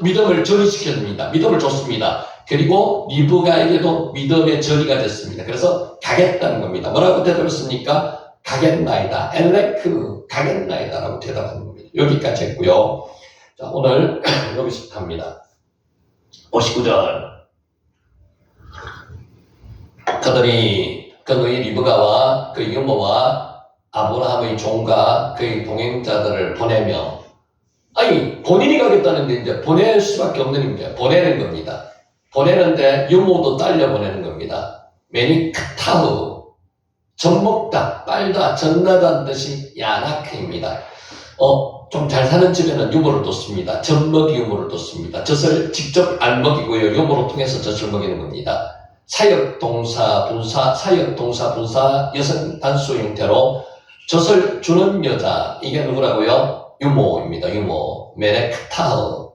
믿음을 전이시켜줍니다. 믿음을 줬습니다. 그리고 리브가에게도 믿음의 전이가 됐습니다. 그래서 가겠다는 겁니다. 뭐라고 대답했습니까? 가겠나이다. 엘레크, 가겠나이다. 라고 대답하는 겁니다. 여기까지 했고요. 자, 오늘 여기서 갑니다. 59절. 그들이 그 너희 리브가와 그 유모와 아브라함의 종과 그의 동행자들을 보내며, 아니, 본인이 가겠다는데 이제 보낼 수밖에 없는 게 보내는 겁니다. 보내는데 유모도 딸려 보내는 겁니다. 메니크타흐, 젖먹다, 빨다, 전나다는 뜻이 야나크입니다. 좀 잘 사는 집에는 유모를 뒀습니다. 젖먹이 유모를 뒀습니다. 젖을 직접 안 먹이고요, 유모로 통해서 젖을 먹이는 겁니다. 사역동사, 분사, 여성 단수 형태로 젖을 주는 여자, 이게 누구라고요? 유모입니다. 유모. 메네크타흐.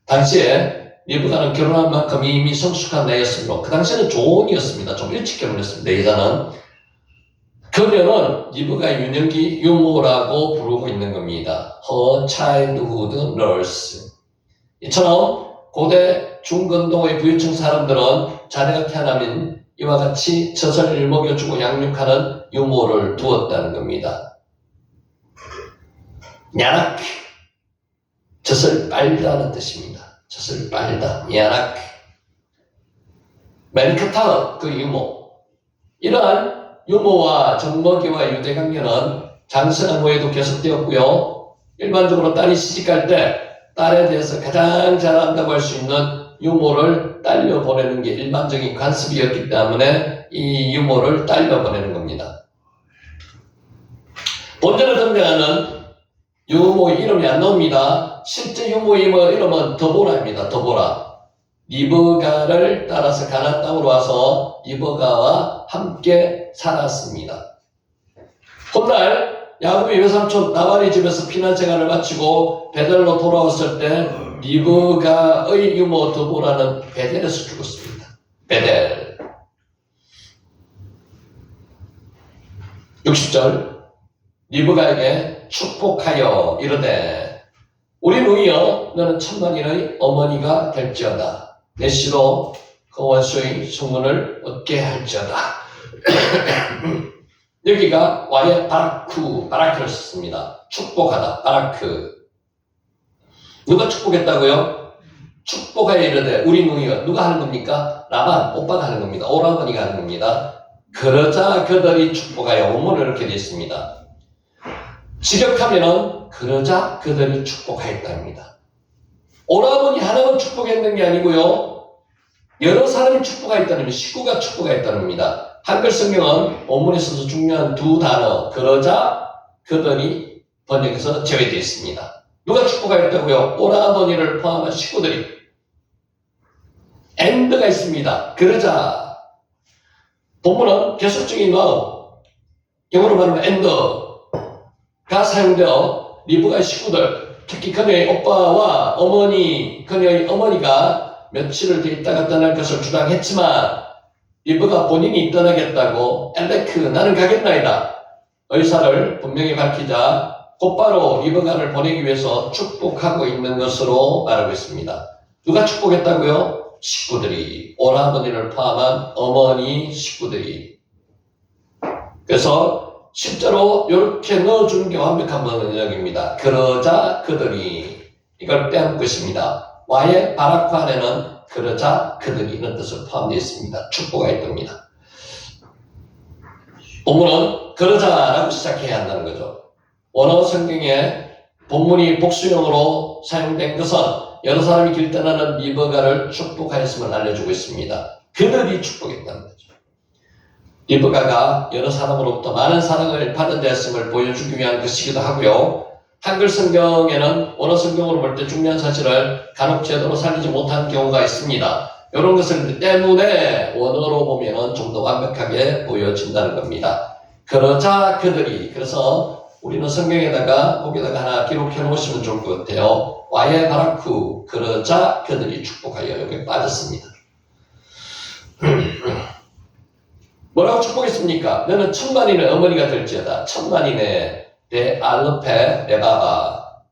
당시에 리브가는 결혼한 만큼 이미 성숙한 나이였으므로, 그 당시에는 조언이었습니다. 좀 일찍 결혼했습니다. 여자는 그녀는 리브가 유년기 유모라고 부르고 있는 겁니다. Her childhood nurse. 이처럼 고대 중근동의 부유층 사람들은 자녀가 태어나면 이와 같이 젖을 먹여주고 양육하는 유모를 두었다는 겁니다. 야낙, 젖을 빨다는 뜻입니다. 젖을 빨다, 야낙. 멜크타은, 그 유모. 이러한 유모와 젖먹이와 유대관계는 장성한 후에도 계속되었고요. 일반적으로 딸이 시집갈 때 딸에 대해서 가장 잘한다고 할 수 있는 유모를 딸려 보내는 게 일반적인 관습이었기 때문에 이 유모를 딸려 보내는 겁니다. 본전에 등장하는 유모의 이름이 안 나옵니다. 실제 유모의 이름은 더보라입니다. 더보라. 리브가를 따라서 가나안 땅으로 와서 리브가와 함께 살았습니다. 훗날 야곱의 외삼촌 나발의 집에서 피난 생활을 마치고 베델로 돌아왔을 때 리브가의 유모 더보라는 베델에서 죽었습니다. 베델. 60절 리브가에게 축복하여 이르되 우리 누이여 너는 천만인의 어머니가 될지어다. 내 씨로 그 원수의 소문을 얻게 할지어다. 여기가 와의 바라크를 썼습니다. 축복하다. 바라크. 누가 축복했다고요? 축복하여 이르되 우리 누이여. 누가 하는 겁니까? 라반, 오빠가 하는 겁니다. 오라버니가 하는 겁니다. 그러자 그들이 축복하여. 원문은 이렇게 되어 있습니다. 직역하면은 그러자 그들이 축복하였답니다. 오라버니 하나만 축복했는 게 아니고요. 여러 사람이 축복하였다는 겁니다. 식구가 축복하였다는 겁니다. 한글 성경은 원문에서도 중요한 두 단어 그러자 그들이 번역해서 제외되어 있습니다. 누가 축복하였다고요? 오라버니를 포함한 식구들이. and가 있습니다. 그러자. 본문은 계속적인 영어로 말하면 and가 사용되어 리브가의 식구들, 특히 그녀의 오빠와 어머니, 그녀의 어머니가 며칠을 더 있다가 떠날 것을 주장했지만 리브가 본인이 떠나겠다고 엘레크 나는 가겠나이다 의사를 분명히 밝히자 곧바로 리브가를 보내기 위해서 축복하고 있는 것으로 말하고 있습니다. 누가 축복했다고요? 식구들이, 오라버니를 포함한 어머니 식구들이. 그래서 실제로 이렇게 넣어주는 게 완벽한 번역입니다. 그러자 그들이. 이걸 빼앗은 것입니다. 와의 바라크 안에는 그러자 그들이 이런 뜻을 포함되어 있습니다. 축복가 있답니다. 본문은 그러자라고 시작해야 한다는 거죠. 원어 성경에 본문이 복수형으로 사용된 것은 여러 사람이 길 떠나는 리브가를 축복하였음을 알려주고 있습니다. 그들이 축복했다는 거죠. 리브가가 여러 사람으로부터 많은 사랑을 받은 자였음을 보여주기 위한 것이기도 하고요. 한글 성경에는 원어 성경으로 볼 때 중요한 사실을 간혹 제대로 살리지 못한 경우가 있습니다. 이런 것을 때문에 원어로 보면 좀 더 완벽하게 보여진다는 겁니다. 그러자 그들이. 그래서 우리는 성경에다가 거기다가 하나 기록해 놓으시면 좋을 것 같아요. 와의 바라쿠. 그러자 그들이 축복하여. 여기 빠졌습니다. 뭐라고 축복했습니까? 너는 천만인의 어머니가 될지어다. 천만인의 네 알르페 레바바.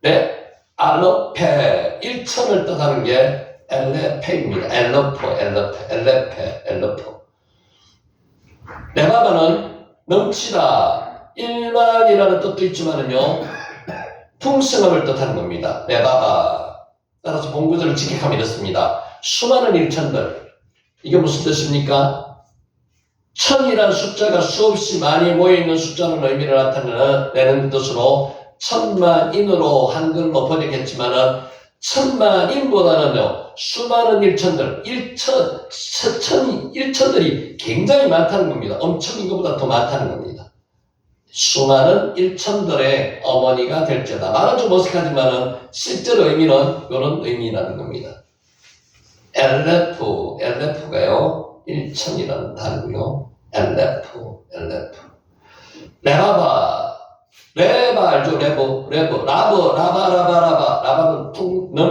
네 알르페 1천을 뜻하는 게 엘레페입니다. 엘레페. 레바바는 넘치다, 일만이라는 뜻도 있지만은요 풍성함을 뜻하는 겁니다. 레바바. 따라서 본구절을 직역하면 이렇습니다. 수많은 일천들. 이게 무슨 뜻입니까? 천이라는 숫자가 수없이 많이 모여있는 숫자는 의미를 나타내는 뜻으로 천만인으로 한글로 번역했지만은 천만인보다는요 수많은 일천들, 일천들이 굉장히 많다는 겁니다. 엄청인 것보다 더 많다는 겁니다. 수많은 일천들의 어머니가 될지어다. 말은 좀 어색하지만은 실제로 의미는 이런 의미라는 겁니다. 엘레프가요. 일천이라는 단어고요. 엘레프. 레바바. 레바 알죠? 라바는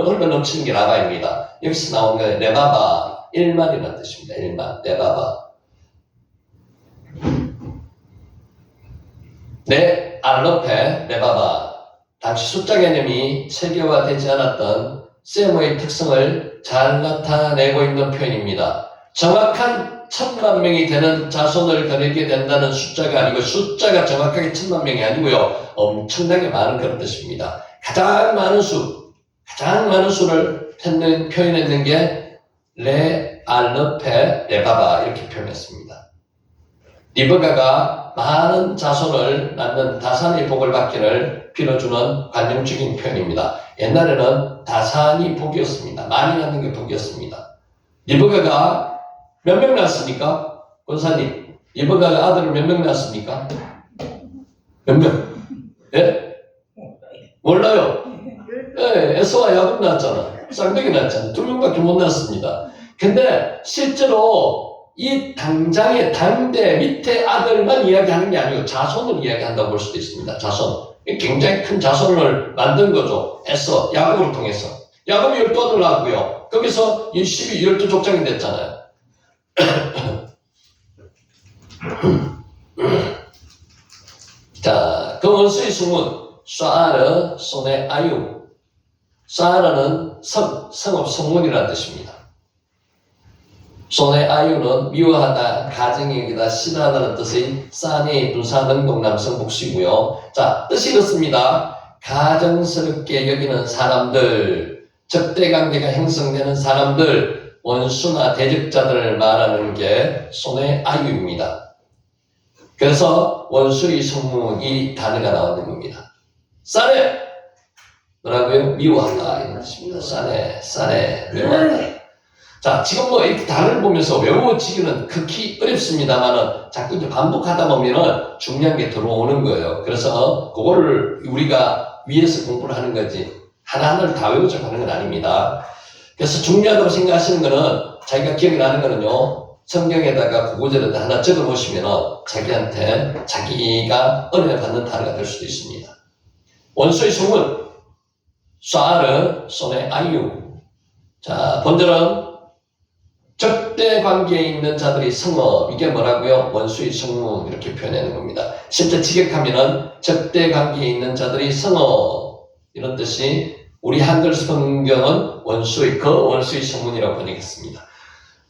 흘러 넘치는 게 라바입니다. 여기서 나온 게 레바바. 일만이라는 뜻입니다. 일만. 레바바. 네 알럽해 레바바. 당시 숫자 개념이 체계화되지 않았던 셈의 특성을 잘 나타내고 있는 표현입니다. 정확한 1000만 명이 되는 자손을 거느리게 된다는 숫자가 아니고 숫자가 정확하게 1000만 명이 아니고요. 엄청나게 많은 그런 뜻입니다. 가장 많은 수를 표현했는 게 레 알르페 레바바 이렇게 표현했습니다. 리브가가 많은 자손을 낳는 다산의 복을 받기를 빌어주는 관용적인 표현입니다. 옛날에는 다산이 복이었습니다. 많이 낳는 게 복이었습니다. 리브가가 몇 명 낳았습니까? 권사님, 리브가가 아들을 몇 명 낳았습니까? 몇 명? 예? 몰라요. 예, 에서와 야곱 낳았잖아. 쌍둥이 낳았잖아. 2명밖에 못 낳았습니다. 근데 실제로 이 당장의 당대 밑에 아들만 이야기하는 게 아니고 자손을 이야기한다고 볼 수도 있습니다. 자손. 굉장히 큰 자손을 만든 거죠. 에서, 야곱을 통해서. 야곱이 12아들 낳았고요. 거기서 12족장이 됐잖아요. 자, 그 원수의 수문. 쏴르, 손의 아유. 쏴르는 성업 성문이라는 뜻입니다. 손의 아유는 미워하다, 가정이기다, 싫어하다는 뜻의 싸니, 분사, 능동, 남성, 복수이고요. 자, 뜻이 이렇습니다. 가정스럽게 여기는 사람들, 적대관계가 형성되는 사람들, 원수나 대적자들을 말하는 게 손의 아유입니다. 그래서 원수의 성문이 단어가 나오는 겁니다. 싸네! 뭐라고요? 미워하다 이런 뜻입니다. 싸네, 미워하다. 자, 지금 뭐 이렇게 단어를 보면서 외워지기는 극히 어렵습니다만은 자꾸 이제 반복하다 보면은 중요한 게 들어오는 거예요. 그래서 그거를 우리가 위에서 공부를 하는 거지 하나하나를 다 외우자고 하는 건 아닙니다. 그래서 중요하다고 생각하시는 거는 자기가 기억이 나는 거는요, 성경에다가 구구절에다 하나 적어 놓으시면은 자기한테 자기가 은혜 받는 단어가 될 수도 있습니다. 원수의 소문, 쏴르, 손의 아유. 자, 본절은 적대 관계에 있는 자들의 성업, 이게 뭐라고요? 원수의 성문, 이렇게 표현하는 겁니다. 실제 직역하면은 적대 관계에 있는 자들의 성업, 이런 뜻이 우리 한글 성경은 원수의 성문이라고 번역했습니다.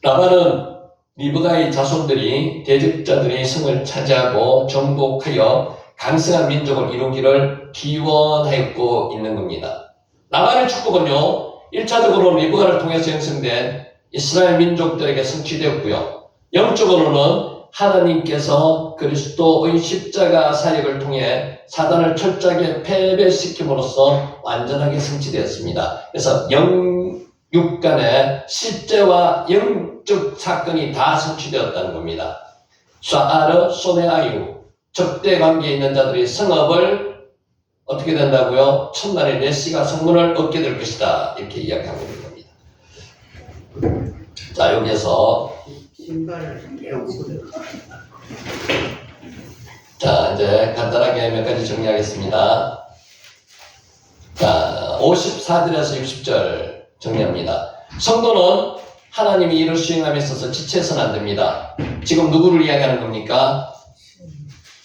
라반은 리브가의 자손들이 대적자들의 성을 차지하고 정복하여 강성한 민족을 이루기를 기원하고 있는 겁니다. 라반의 축복은요, 1차적으로 리브가를 통해서 형성된 이스라엘 민족들에게 성취되었고요. 영적으로는 하나님께서 그리스도의 십자가 사역을 통해 사단을 철저하게 패배시킴으로써 완전하게 성취되었습니다. 그래서 영육 간의 실제와 영적 사건이 다 성취되었다는 겁니다. 쏴아르 손의 아유, 적대 관계에 있는 자들이 성업을 어떻게 된다고요? 천만의 메시가 성문을 얻게 될 것이다. 이렇게 이야기하고 있는 겁니다. 자, 여기에서 자, 이제 간단하게 몇 가지 정리하겠습니다. 자, 54절에서 60절 정리합니다. 성도는 하나님이 일을 수행함에 있어서 지체해서는 안 됩니다. 지금 누구를 이야기하는 겁니까?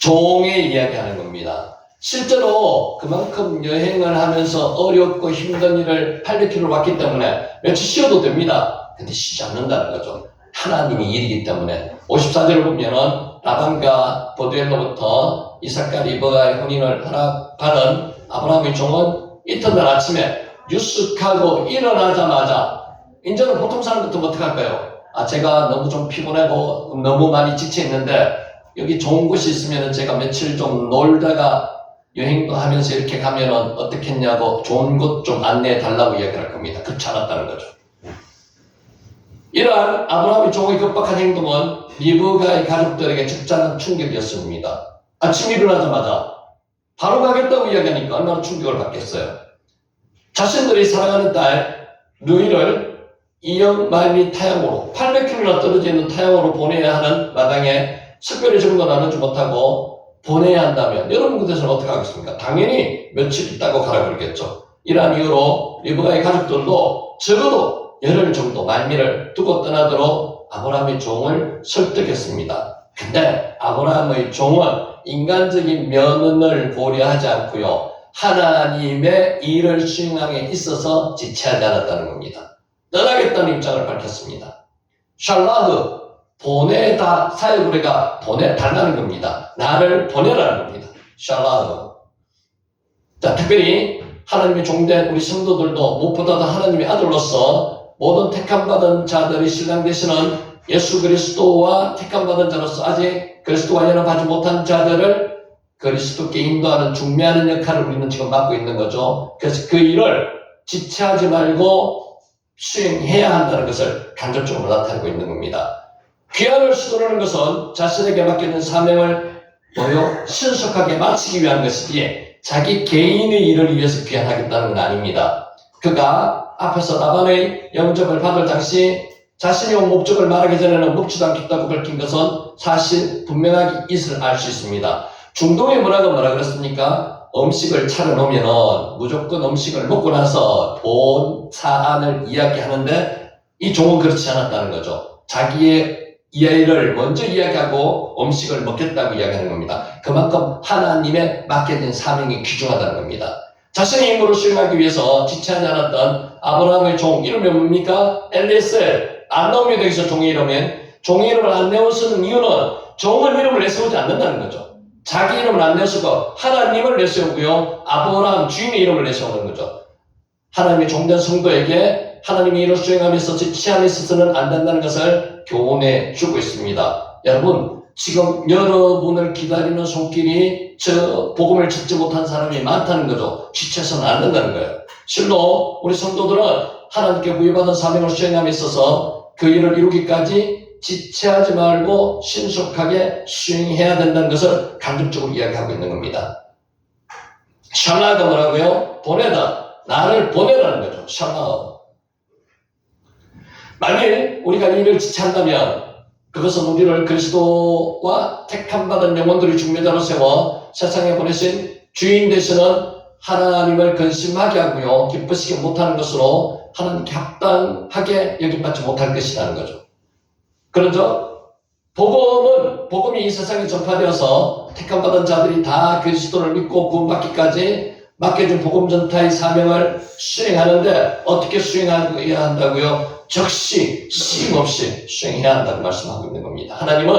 종의 이야기하는 겁니다. 실제로 그만큼 여행을 하면서 어렵고 힘든 일을 800km 왔기 때문에 며칠 쉬어도 됩니다. 근데 쉬지 않는다는 거죠. 하나님이 일이기 때문에. 54절을 보면은 라반과 보드엘로부터 이삭과 리브가의 혼인을 허락받은 아브라함의 종은 이튿날 아침에 뉴스하고 일어나자마자, 이제는 보통 사람 같으면 어떡할까요? 제가 너무 좀 피곤하고 너무 많이 지쳐있는데 여기 좋은 곳이 있으면 제가 며칠 좀 놀다가 여행도 하면서 이렇게 가면은 어떻겠냐고 좋은 곳 좀 안내해 달라고 이야기할 겁니다. 그렇지 않았다는 거죠. 이러한 아브라함의 종의 급박한 행동은 리브가의 가족들에게 적잖은 충격이었습니다. 아침 일어나자마자 바로 가겠다고 이야기하니까 얼마나 충격을 받겠어요. 자신들이 사랑하는 딸 누이를 이영 말미 타양으로 800km나 떨어져 있는 타양으로 보내야 하는 마당에 특별히 정도 나누지 못하고 보내야 한다면 여러분 그대로는 어떻게 하겠습니까? 당연히 며칠 있다고 가라 그러겠죠. 이러한 이유로 리브가의 가족들도 적어도 열흘 정도 말미를 두고 떠나도록 아브라함의 종을 설득했습니다. 근데 아브라함의 종은 인간적인 면을 고려하지 않고요. 하나님의 일을 수행함에 있어서 지체하지 않았다는 겁니다. 떠나겠다는 입장을 밝혔습니다. 샬라흐, 보내다, 사역을 해가 보내달라는 겁니다. 나를 보내라는 겁니다. 샬라흐. 자, 특별히 하나님의 종된 우리 성도들도 무엇보다도 하나님의 아들로서 모든 택함받은 자들이 신랑 되시는 예수 그리스도와 택함받은 자로서 아직 그리스도와 연합하지 못한 자들을 그리스도께 인도하는 중매하는 역할을 우리는 지금 맡고 있는 거죠. 그래서 그 일을 지체하지 말고 수행해야 한다는 것을 간접적으로 나타내고 있는 겁니다. 귀환을 시도하는 것은 자신에게 맡겨진 사명을 신속하게 마치기 위한 것이지 자기 개인의 일을 위해서 귀환하겠다는 건 아닙니다. 그가 앞에서 라반의 영접을 받을 당시 자신이 온 목적을 말하기 전에는 묵지도 않겠다고 밝힌 것은 사실 분명하게 이것을 알 수 있습니다. 중동의 문화가 뭐라 그랬습니까? 음식을 차려놓으면 무조건 음식을 먹고 나서 본 사안을 이야기하는데 이 종은 그렇지 않았다는 거죠. 자기의 이야기를 먼저 이야기하고 음식을 먹겠다고 이야기하는 겁니다. 그만큼 하나님의 맡겨진 사명이 귀중하다는 겁니다. 자신의 임무를 수행하기 위해서 지체하지 않았던 아브라함의 종 이름이 뭡니까? 엘리에셀. 안 나옵니다. 여기서 종의 이름은. 종의 이름을 안 내세우는 이유는 종은 이름을 내세우지 않는다는 거죠. 자기 이름을 안 내세우고 하나님을 내세우고요. 아브라함 주인의 이름을 내세우는 거죠. 하나님의 종된 성도에게 하나님의 일을 수행하면서 지체함에 있어서는 안 된다는 것을 교훈해 주고 있습니다. 여러분, 지금 여러분을 기다리는 손길이 저 복음을 찾지 못한 사람이 많다는 거죠. 지체해서는 안 된다는 거예요. 실로 우리 성도들은 하나님께 부여받은 사명을 수행함에 있어서 그 일을 이루기까지 지체하지 말고 신속하게 수행해야 된다는 것을 간접적으로 이야기하고 있는 겁니다. 샬라가 뭐라고요? 보내다. 나를 보내라는 거죠. 샬라. 만일 우리가 이 일을 지체한다면 그것은 우리를 그리스도와 택함받은 영혼들의 중매자로 세워 세상에 보내신 주인 되시는 하나님을 근심하게 하고요. 기쁘시게 못하는 것으로 하나님께 합당하게 여김받지 못할 것이라는 거죠. 그렇죠? 복음이 이 세상에 전파되어서 택함받은 자들이 다 그리스도를 믿고 구원받기까지 맡겨진 복음 전파의 사명을 수행하는데 어떻게 수행해야 한다고요? 적시, 쉼 없이 수행해야 한다고 말씀하고 있는 겁니다. 하나님은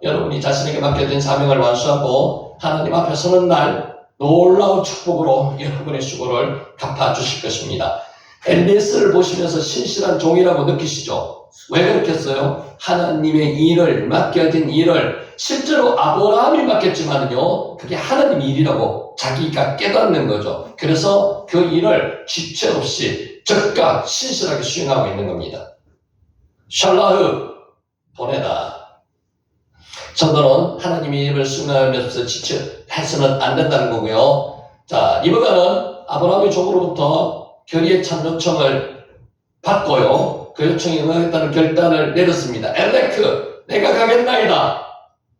여러분이 자신에게 맡겨진 사명을 완수하고 하나님 앞에 서는 날 놀라운 축복으로 여러분의 수고를 갚아주실 것입니다. 엘리에스를 보시면서 신실한 종이라고 느끼시죠? 왜 그렇게 했어요? 하나님의 일을, 맡겨진 일을 실제로 아브라함이 맡겼지만요, 그게 하나님 일이라고 자기가 깨닫는 거죠. 그래서 그 일을 지체 없이 적각 신실하게 수행하고 있는 겁니다. 샬라흐, 보내다. 성도는 하나님의 일을 수행하면서 지체해서는 안 된다는 거고요. 자, 리브가는 아브라함의 종으로부터 결의에 찬 요청을 받고요. 그 요청에 응하겠다는 결단을 내렸습니다. 엘레크, 내가 가겠나이다.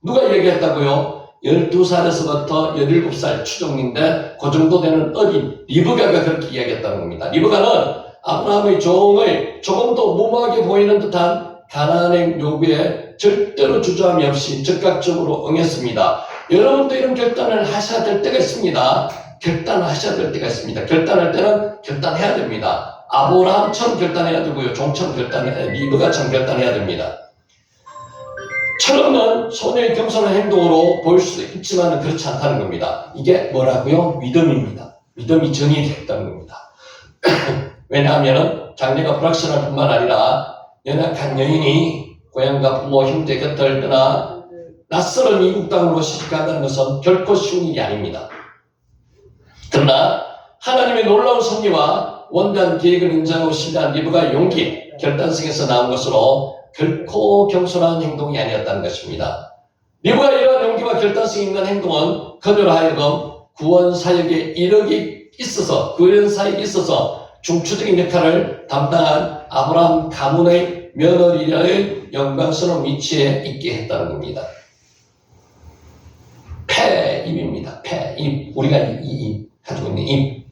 누가 얘기했다고요? 12살에서부터 17살 추정인데 그 정도 되는 어린 리브가가 그렇게 이야기했다는 겁니다. 리브가는 아브라함의 종을 조금도 무모하게 보이는 듯한 가나안의 요구에 절대로 주저함이 없이 적극적으로 응했습니다. 여러분도 이런 결단을 하셔야 될 때가 있습니다. 결단을 하셔야 될 때가 있습니다. 결단할 때는 결단해야 됩니다. 아브라함처럼 결단해야 되고요. 종처럼 결단해야 돼요. 리브가처럼 결단해야 됩니다. 철없는 소녀의 겸손한 행동으로 보일 수도 있지만 그렇지 않다는 겁니다. 이게 뭐라고요? 믿음입니다. 믿음이 정의됐다는 겁니다. 왜냐하면 장래가 불확실할 뿐만 아니라 연약한 여인이 고향과 부모, 형제 곁을 떠나 낯설은 이국 땅으로 시집간다는 것은 결코 쉬운 일이 아닙니다. 그러나 하나님의 놀라운 섭리와 원대한 계획을 인정하고 신뢰한 리브가의 용기, 결단성에서 나온 것으로 결코 겸손한 행동이 아니었다는 것입니다. 리브가 이러한 용기와 결단성이 있는 행동은 그녀로 하여금 구원 사역에 이르기 있어서 중추적인 역할을 담당한 아브라함 가문의 며느리의 영광스러운 위치에 있게 했다는 겁니다. 입입니다. 입. 우리가 입 가지고 있는 입,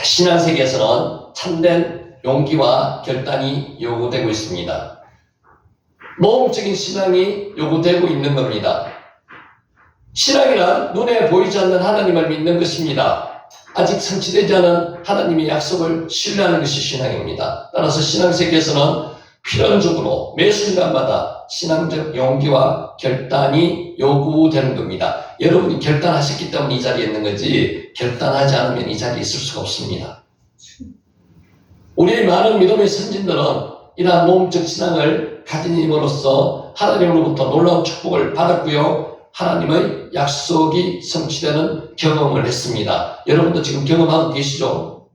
신앙세계에서는 참된 용기와 결단이 요구되고 있습니다. 모험적인 신앙이 요구되고 있는 겁니다. 신앙이란 눈에 보이지 않는 하나님을 믿는 것입니다. 아직 성취되지 않은 하나님의 약속을 신뢰하는 것이 신앙입니다. 따라서 신앙세계에서는 필연적으로 매 순간마다 신앙적 용기와 결단이 요구되는 겁니다. 여러분이 결단하셨기 때문에 이 자리에 있는 거지, 결단하지 않으면 이 자리에 있을 수가 없습니다. 우리의 많은 믿음의 선진들은 이러한 모험적 신앙을 가진 힘으로써 하나님으로부터 놀라운 축복을 받았고요. 하나님의 약속이 성취되는 경험을 했습니다. 여러분도 지금 경험하고 계시죠?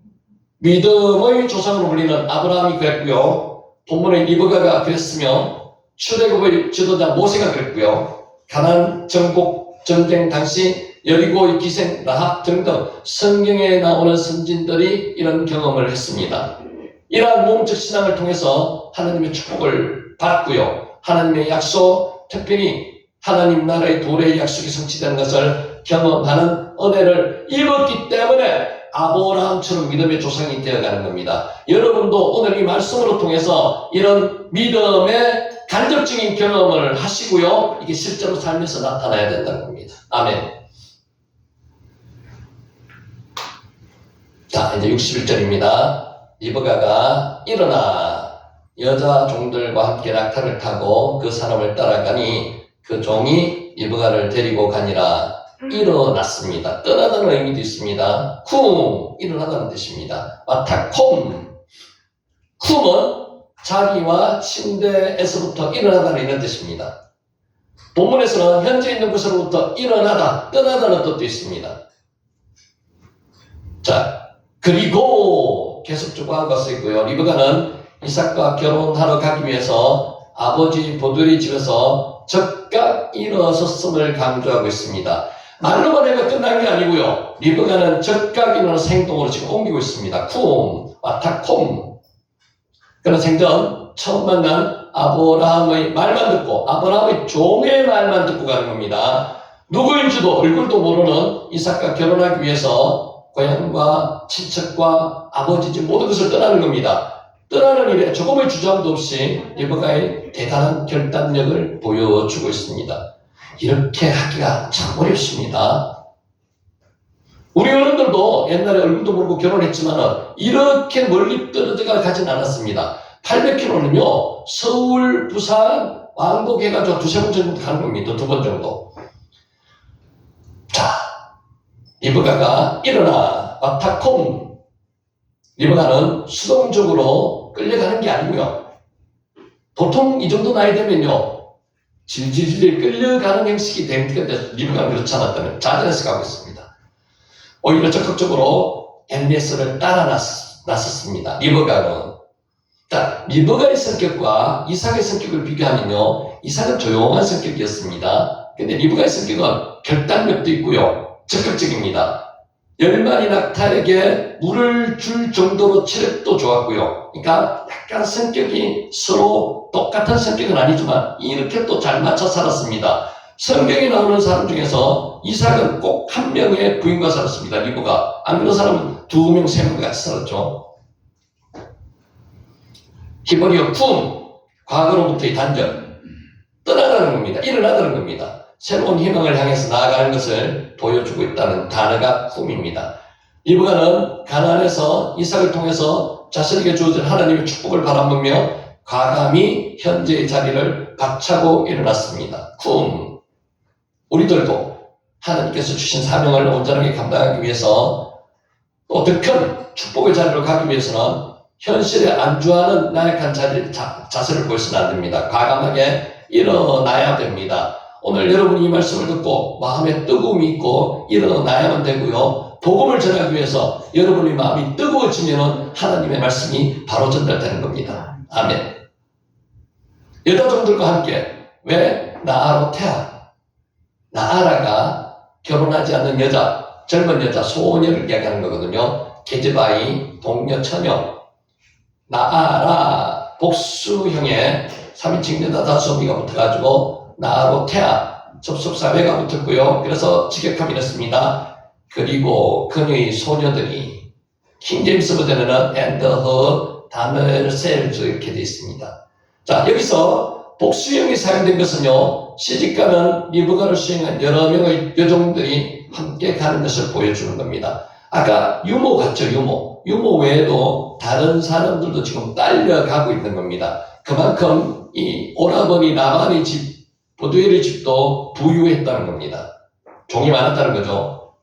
믿음의 조상으로 불리는 아브라함이 그랬고요. 본문의 리브가가 그랬으며 출애굽의 지도자 모세가 그랬고요. 가나안 정복 전쟁 당시 여리고의 기생 라합 등등 성경에 나오는 선진들이 이런 경험을 했습니다. 이러한 모험적 신앙을 통해서 하나님의 축복을 받고요. 하나님의 약속, 특별히 하나님 나라의 도래의 약속이 성취되는 것을 경험하는 은혜를 입었기 때문에 아브라함처럼 믿음의 조상이 되어가는 겁니다. 여러분도 오늘 이 말씀으로 통해서 이런 믿음의 간접적인 경험을 하시고요. 이게 실제로 삶에서 나타나야 된다는 겁니다. 아멘. 자, 이제 61절입니다. 리브가가 일어나 여자 종들과 함께 낙타를 타고 그 사람을 따라가니 그 종이 리브가를 데리고 가니라. 일어났습니다. 떠나다는 의미도 있습니다. 쿰, 일어나다는 뜻입니다. 마타콤, 쿰은 자기와 침대에서부터 일어나다는 이런 뜻입니다. 본문에서는 현재 있는 곳으로부터 일어나다, 떠나다는 뜻도 있습니다. 자, 그리고 계속적으로 한 것이 있고요. 리브가는 이삭과 결혼하러 가기 위해서 아버지 보들의 집에서 즉각 일어섰음을 강조하고 있습니다. 말로만 해가 끝난 게 아니고요. 리브가는 즉각 일어나서 행동으로 지금 옮기고 있습니다. 쿰, 와타콤. 그런 생전 처음 만난 아브라함의 말만 듣고, 아브라함의 종의 말만 듣고 가는 겁니다. 누구인지도 얼굴도 모르는 이삭과 결혼하기 위해서 고향과 친척과 아버지 집 모든 것을 떠나는 겁니다. 떠나는 일에 조금의 주저함도 없이 리브가의 대단한 결단력을 보여주고 있습니다. 이렇게 하기가 참 어렵습니다. 우리 어른들도 옛날에 얼굴도 모르고 결혼했지만 이렇게 멀리 떨어져 가진 않았습니다. 800km는요, 서울, 부산, 왕복 해가지고 두세 번 정도 가는 겁니다. 2번 정도. 자, 리브가가 일어나, 와타콤. 리브가는 수동적으로 끌려가는 게 아니고요. 보통 이 정도 나이 되면요, 질질질 끌려가는 형식이 되는데 리브가는 그렇지 않았다면 자진해서 가고 있습니다. 오히려 적극적으로 엘리에스를 따라 나섰습니다. 리브가는. 자, 리브가의 성격과 이삭의 성격을 비교하면요, 이삭은 조용한 성격이었습니다. 근데 리브가의 성격은 결단력도 있고요, 적극적입니다. 10마리 낙타에게 물을 줄 정도로 체력도 좋았고요. 그러니까 약간 성격이 서로 똑같은 성격은 아니지만 이렇게 또 잘 맞춰 살았습니다. 성경에 나오는 사람 중에서 이삭은 꼭 한 명의 부인과 살았습니다. 리브가. 안 그런 사람은 2명, 3명 같이 살았죠. 히브리어 쿰, 과거로부터의 단절, 떠나가는 겁니다. 일어나가는 겁니다. 새로운 희망을 향해서 나아가는 것을 보여주고 있다는 단어가 쿰입니다. 리브가는 가나안에서 이삭을 통해서 자신에게 주어진 하나님의 축복을 바라보며 과감히 현재의 자리를 박차고 일어났습니다. 쿰. 우리들도 하나님께서 주신 사명을 온전하게 감당하기 위해서 또 더 큰 축복의 자리로 가기 위해서는 현실에 안주하는 나약한 자세를 보여서는 안 됩니다. 과감하게 일어나야 됩니다. 오늘 여러분이 이 말씀을 듣고 마음에 뜨거움이 있고 일어나야만 되고요. 복음을 전하기 위해서 여러분의 마음이 뜨거워지면 하나님의 말씀이 바로 전달되는 겁니다. 아멘. 여자종들과 함께 왜 나아로테아, 나아라가 결혼하지 않는 여자, 젊은 여자, 소녀를 이야기하는 거거든요. 게즈바이, 동료, 처녀. 나아라, 복수형의 3인칭 여자 다소미가 붙어가지고 나아로테아, 접속사회가 붙었고요. 그래서 직역하면 이렇습니다. 그리고 그녀의 소녀들이, 킹제임스 버전에는 and her daughters 이렇게 되어 있습니다. 자, 여기서 복수형이 사용된 것은요, 시집가는 리브가를 수행한 여러 명의 여종들이 함께 가는 것을 보여주는 겁니다. 아까 유모 같죠, 유모. 유모 외에도 다른 사람들도 지금 딸려가고 있는 겁니다. 그만큼 이 오라버니 라반의 집, 보두엘의 집도 부유했다는 겁니다. 종이 많았다는 거죠.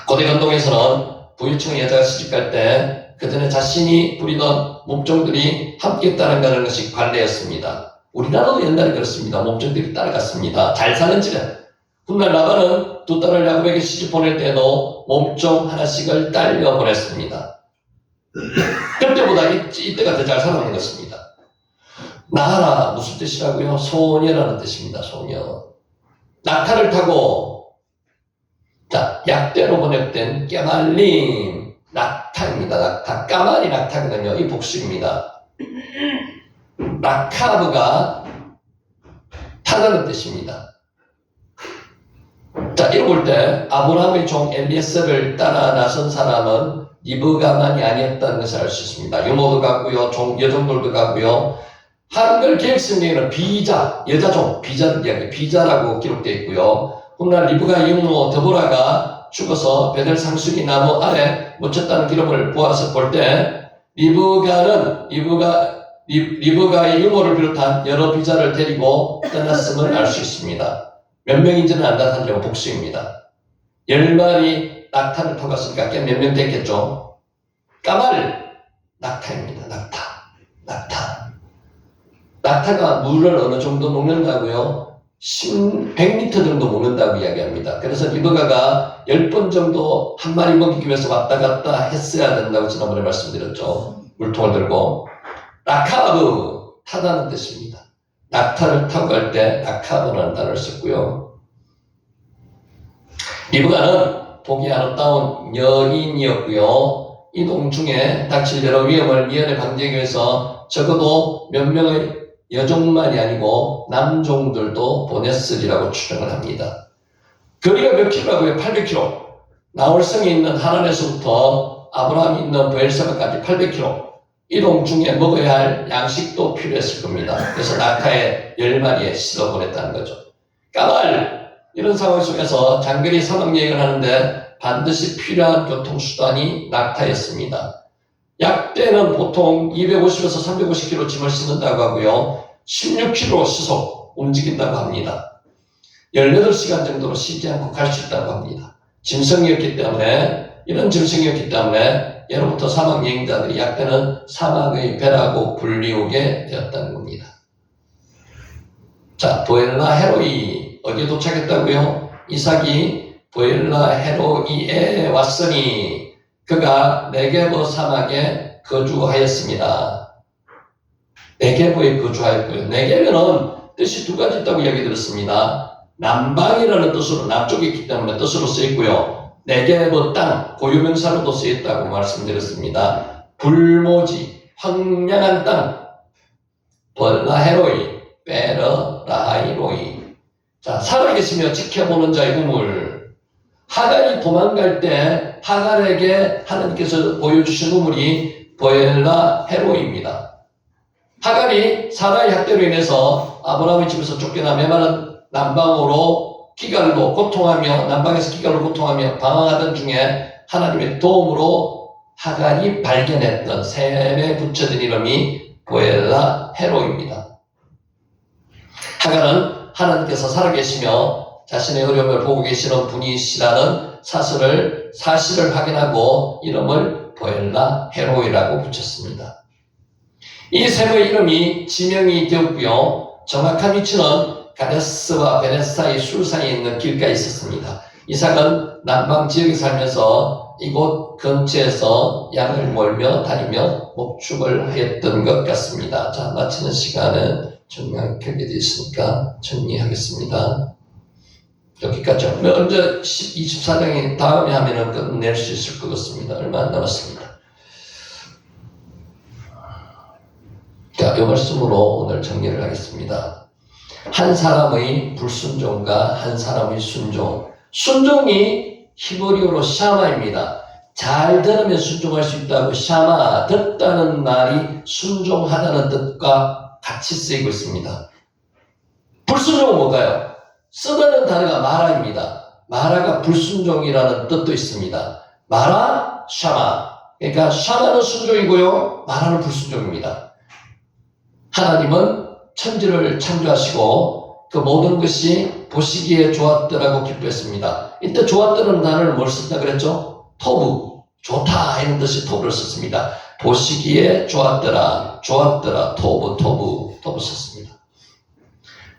고대 건동에서는 부유층의 여자가 시집갈 때 그들은 자신이 부리던 몸종들이 함께 따라가는 것이 관례였습니다. 우리나라도 옛날에 그렇습니다. 몸종들이 따라갔습니다. 잘 사는 집에. 훗날 라반은 두 딸을 야곱에게 시집 보낼 때도 몸종 하나씩을 딸려 보냈습니다. 그때보다 이때가 더 잘 살아가는 것입니다. 나하라 무슨 뜻이라고요? 소녀라는 뜻입니다. 소녀. 낙타를 타고 자 약대로 번역된 깨말림 낙타입니다. 낙타. 까마리 낙타거든요. 이 복수입니다. 라카브가 타다는 뜻입니다. 자, 이거 볼 때 아브라함의 종 엘리에셀을 따라 나선 사람은 리브가만이 아니었다는 것을 알 수 있습니다. 유모도 가고요, 여종들도 가고요. 한글 개혁성경에는 비자, 여자종, 비자를 이야기해요. 비자라고 기록되어 있고요. 훗날 리브가의 유모 드보라가 죽어서 베델 상수리 나무 아래 묻혔다는 기록을 보아서 볼 때 리브가의 유모를 비롯한 여러 비자를 데리고 떠났음을 알 수 있습니다. 몇 명인지는 안 나타나려고 복수입니다. 10마리 낙타를 타고 갔으니까 꽤 몇 명 됐겠죠. 까말 낙타입니다. 낙타가 물을 어느 정도 먹는다고요? 100리터 정도 먹는다고 이야기합니다. 그래서 리브가가 10번 정도 한 마리 먹이기 위해서 왔다 갔다 했어야 된다고 지난번에 말씀드렸죠. 물통을 들고. 라카브, 타다는 뜻입니다. 낙타를 타고 갈 때 라카브라는 단어를 썼고요. 리브가는 보기 아름다운 여인이었고요. 이동 중에 닥칠 여러 위험을 미연에 방지하기 위해서 적어도 몇 명의 여종만이 아니고 남종들도 보냈으리라고 추정을 합니다. 거리가 몇 킬로라고요? 800킬로. 나홀성에 있는 하란에서부터 아브라함이 있는 브엘사바까지 800킬로. 이동 중에 먹어야 할 양식도 필요했을 겁니다. 그래서 낙타에 10마리에 실어 보냈다는 거죠. 까말! 이런 상황 속에서 장거리 사막 여행을 하는데 반드시 필요한 교통수단이 낙타였습니다. 약대는 보통 250에서 350kg 짐을 싣는다고 하고요. 16km 시속 움직인다고 합니다. 18시간 정도로 쉬지 않고 갈 수 있다고 합니다. 이런 짐승이었기 때문에 예로부터 사막 여행자들이 약대는 사막의 배라고 불리우게 되었다는 겁니다. 자, 보엘라 헤로이 어디에 도착했다고요? 이삭이 보엘라 헤로이에 왔으니 그가 네게브 사막에 거주하였습니다. 네게브에 거주하였고요. 네게브는 뜻이 두 가지 있다고 이야기 들었습니다. 남방이라는 뜻으로 남쪽에 있기 때문에 뜻으로 쓰였고요. 네게브 땅 고유명사로도 쓰였다고 말씀드렸습니다. 불모지 황량한 땅 벌라헤로이 베르라하이로이. 자, 살아계시며 지켜보는 자의 우물. 하갈이 도망갈 때 하갈에게 하나님께서 보여주신 우물이 보엘라 헤로입니다. 하갈이 사라의 학대로 인해서 아브라함의 집에서 쫓겨나 메마른 남방으로 남방에서 기갈로 고통하며 방황하던 중에 하나님의 도움으로 하갈이 발견했던 셈에 붙여진 이름이 보엘라 헤로입니다. 하갈은 하나님께서 살아계시며 자신의 어려움을 보고 계시는 분이시라는 사실을 확인하고 이름을 보엘라 헤로이라고 붙였습니다. 이 셈의 이름이 지명이 되었고요. 정확한 위치는 가데스와 베네사의 술 사이에 있는 길가에 있었습니다. 이삭은 남방 지역에 살면서 이곳 근처에서 양을 몰며 다니며 목축을 하였던 것 같습니다. 자, 마치는 시간은 정리하게 되어 있으니까 정리하겠습니다. 여기까지. 언제 24장이 다음에 하면은 끝낼 수 있을 것 같습니다. 얼마 안 남았습니다. 자, 이 말씀으로 오늘 정리를 하겠습니다. 한 사람의 불순종과 한 사람의 순종. 순종이 히브리어로 샤마입니다. 잘 들으면 순종할 수 있다고 샤마, 듣다는 말이 순종하다는 뜻과 같이 쓰이고 있습니다. 불순종은 뭘까요? 쓰다는 단어가 마라입니다. 마라가 불순종이라는 뜻도 있습니다. 마라, 샤마. 그러니까 샤마는 순종이고요, 마라는 불순종입니다. 하나님은 천지를 창조하시고 그 모든 것이 보시기에 좋았더라고 기뻐했습니다. 이때 좋았더라는 단어를 뭘 썼다 그랬죠? 토부, 좋다 이런 뜻이 토부를 썼습니다. 보시기에 좋았더라, 좋았더라, 토부 썼습니다.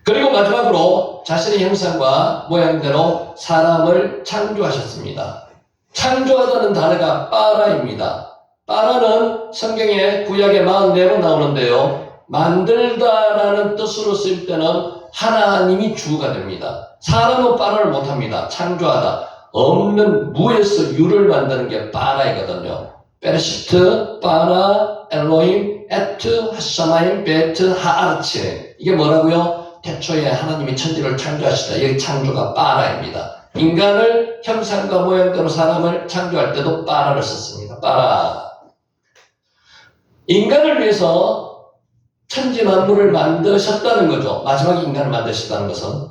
그리고 마지막으로 자신의 형상과 모양대로 사람을 창조하셨습니다. 창조하다는 단어가 빠라입니다. 빠라는 성경에 구약에 44번 나오는데요. 만들다라는 뜻으로 쓰일 때는 하나님이 주가 됩니다. 사람은 빠라를 못합니다. 창조하다. 없는 무에서 유를 만드는 게 빠라이거든요. 베르시트, 빠라, 엘로힘, 에트, 하샤마임, 베트, 하아르치. 이게 뭐라고요? 태초에 하나님이 천지를 창조하시다. 여기 창조가 빠라입니다. 인간을 형상과 모양대로 사람을 창조할 때도 빠라를 썼습니다. 빠라. 인간을 위해서 천지 만물을 만드셨다는 거죠. 마지막에 인간을 만드셨다는 것은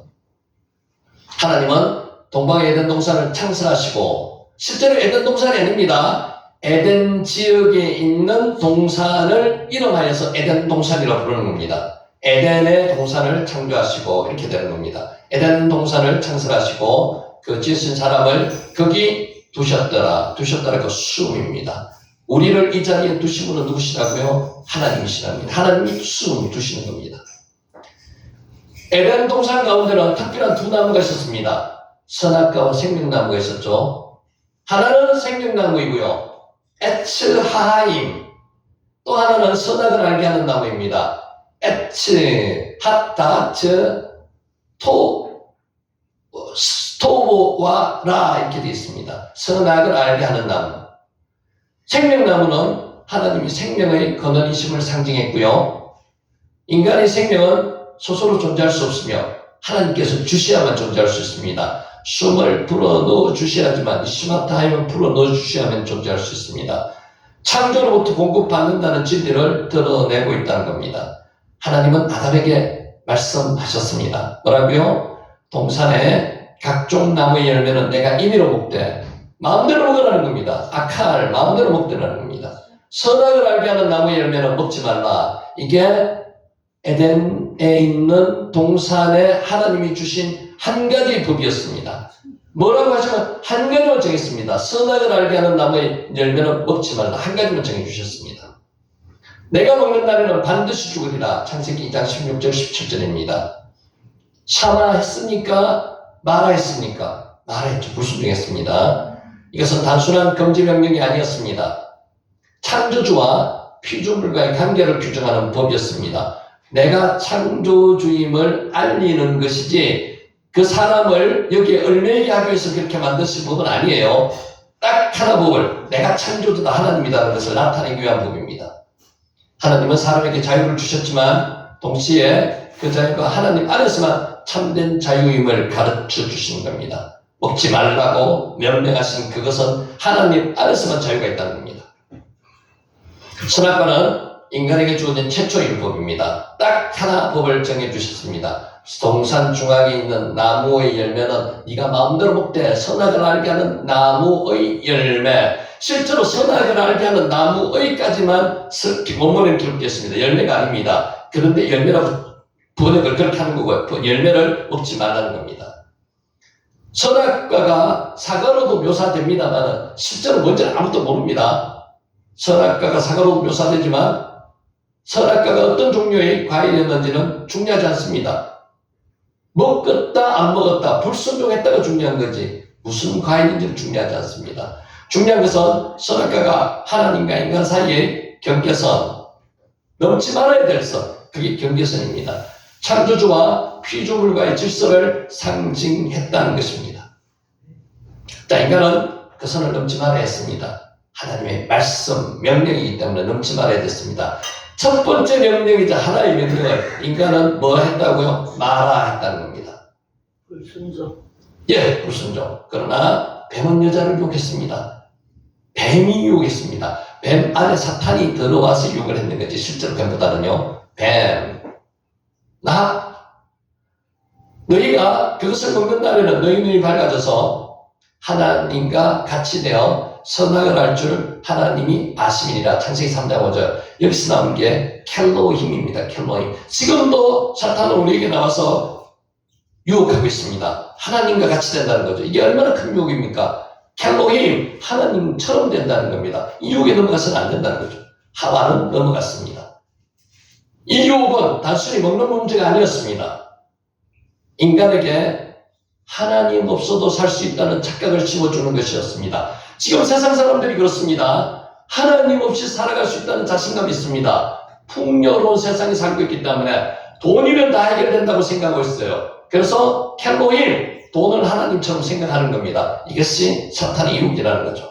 하나님은 동방의 에덴 동산을 창설하시고 실제로 에덴 동산이 아닙니다. 에덴 지역에 있는 동산을 이름하여서 에덴 동산이라고 부르는 겁니다. 에덴의 동산을 창조하시고 이렇게 되는 겁니다. 에덴 동산을 창설하시고 그 지으신 사람을 거기 두셨더라 그 수음입니다. 우리를 이 자리에 두신 분은 누구시라고요? 하나님이시랍니다. 하나님이 수음 두시는 겁니다. 에덴 동산 가운데는 특별한 두 나무가 있었습니다. 선악과와 생명나무가 있었죠. 하나는 생명나무이고요. 에츠하임, 또 하나는 선악을 알게 하는 나무입니다. 에츠, 핫다츠, 토보와 라 이렇게 되어 있습니다. 선악을 알게 하는 나무. 생명나무는 하나님이 생명의 근원이심을 상징했고요. 인간의 생명은 스스로 존재할 수 없으며 하나님께서 주셔야만 존재할 수 있습니다. 숨을 불어넣어 주셔야지만, 시마타임을 불어넣어 주셔야만 존재할 수 있습니다. 창조로부터 공급받는다는 진리를 드러내고 있다는 겁니다. 하나님은 아담에게 말씀하셨습니다. 뭐라고요? 동산에 각종 나무의 열매는 내가 임의로 먹되 마음대로 먹으라는 겁니다. 아칼, 마음대로 먹으라는 겁니다. 선악을 알게 하는 나무의 열매는 먹지 말라. 이게 에덴에 있는 동산에 하나님이 주신 한 가지 법이었습니다. 뭐라고 하시면 한 가지만 정했습니다. 선악을 알게 하는 나무의 열매는 먹지 말라. 한 가지만 정해주셨습니다. 내가 먹는 날에는 반드시 죽으리라. 창세기 2장 16절 17절입니다. 샤마 했습니까? 마라 했습니까? 마라 했죠. 불순종했습니다. 이것은 단순한 금지 명령이 아니었습니다. 창조주와 피조물과의 관계를 규정하는 법이었습니다. 내가 창조주임을 알리는 것이지 그 사람을 여기에 얽매이게 하기 위해서 그렇게 만드신 법은 아니에요. 딱 하나 법을, 내가 창조주다 하나님이라는 것을 나타내기 위한 법입니다. 하나님은 사람에게 자유를 주셨지만 동시에 그 자유가 하나님 안에서만 참된 자유임을 가르쳐 주시는 겁니다. 먹지 말라고 명령하신 그것은 하나님 안에서만 자유가 있다는 겁니다. 선악과는 인간에게 주어진 최초의 법입니다. 딱 하나 법을 정해주셨습니다. 동산 중앙에 있는 나무의 열매는 네가 마음대로 먹되 선악을 알게 하는 나무의 열매. 실제로 선악을 알게 하는 나무의까지만 원문에 기록되어 있습니다. 열매가 아닙니다. 그런데 열매라고 번역을 그렇게 하는 거고요. 열매를 먹지 말라는 겁니다. 선악과가 사과로도 묘사됩니다만 실제로 뭔지는 아무도 모릅니다. 선악과가 사과로도 묘사되지만 선악과가 어떤 종류의 과일이었는지는 중요하지 않습니다. 먹었다 안 먹었다 불순종했다가 중요한 거지 무슨 과일인지는 중요하지 않습니다. 중요한 것은 선악과가 하나님과 인간 사이의 경계선, 넘지 말아야 될 선, 그게 경계선입니다. 창조주와 피조물과의 질서를 상징했다는 것입니다. 자, 인간은 그 선을 넘지 말아야 했습니다. 하나님의 말씀, 명령이기 때문에 넘지 말아야 됐습니다. 첫 번째 명령이자 하나의 명령을 인간은 뭐 했다고요? 마라 했다는 겁니다. 불순종. 예, 불순종. 그러나 뱀은 여자를 유혹했습니다. 뱀이 유혹했습니다. 뱀 안에 사탄이 들어와서 유혹을 했는 거지 실제로 뱀보다는요. 뱀. 너희가 그것을 먹는 날에는 너희 눈이 밝아져서 하나님과 같이 되어 선악을 알 줄 하나님이 아심이니라. 창세기 3장 5절. 여기서 나온 게 켈로힘입니다. 켈로힘. 지금도 사탄은 우리에게 나와서 유혹하고 있습니다. 하나님과 같이 된다는 거죠. 이게 얼마나 큰 유혹입니까? 켈로힘, 하나님처럼 된다는 겁니다. 이 유혹에 넘어가서는 안 된다는 거죠. 하와는 넘어갔습니다. 이 유혹은 단순히 먹는 문제가 아니었습니다. 인간에게 하나님 없어도 살 수 있다는 착각을 심어주는 것이었습니다. 지금 세상 사람들이 그렇습니다. 하나님 없이 살아갈 수 있다는 자신감이 있습니다. 풍요로운 세상에 살고 있기 때문에 돈이면 다 해결된다고 생각하고 있어요. 그래서 켈로힘, 돈을 하나님처럼 생각하는 겁니다. 이것이 사탄의 유혹이라는 거죠.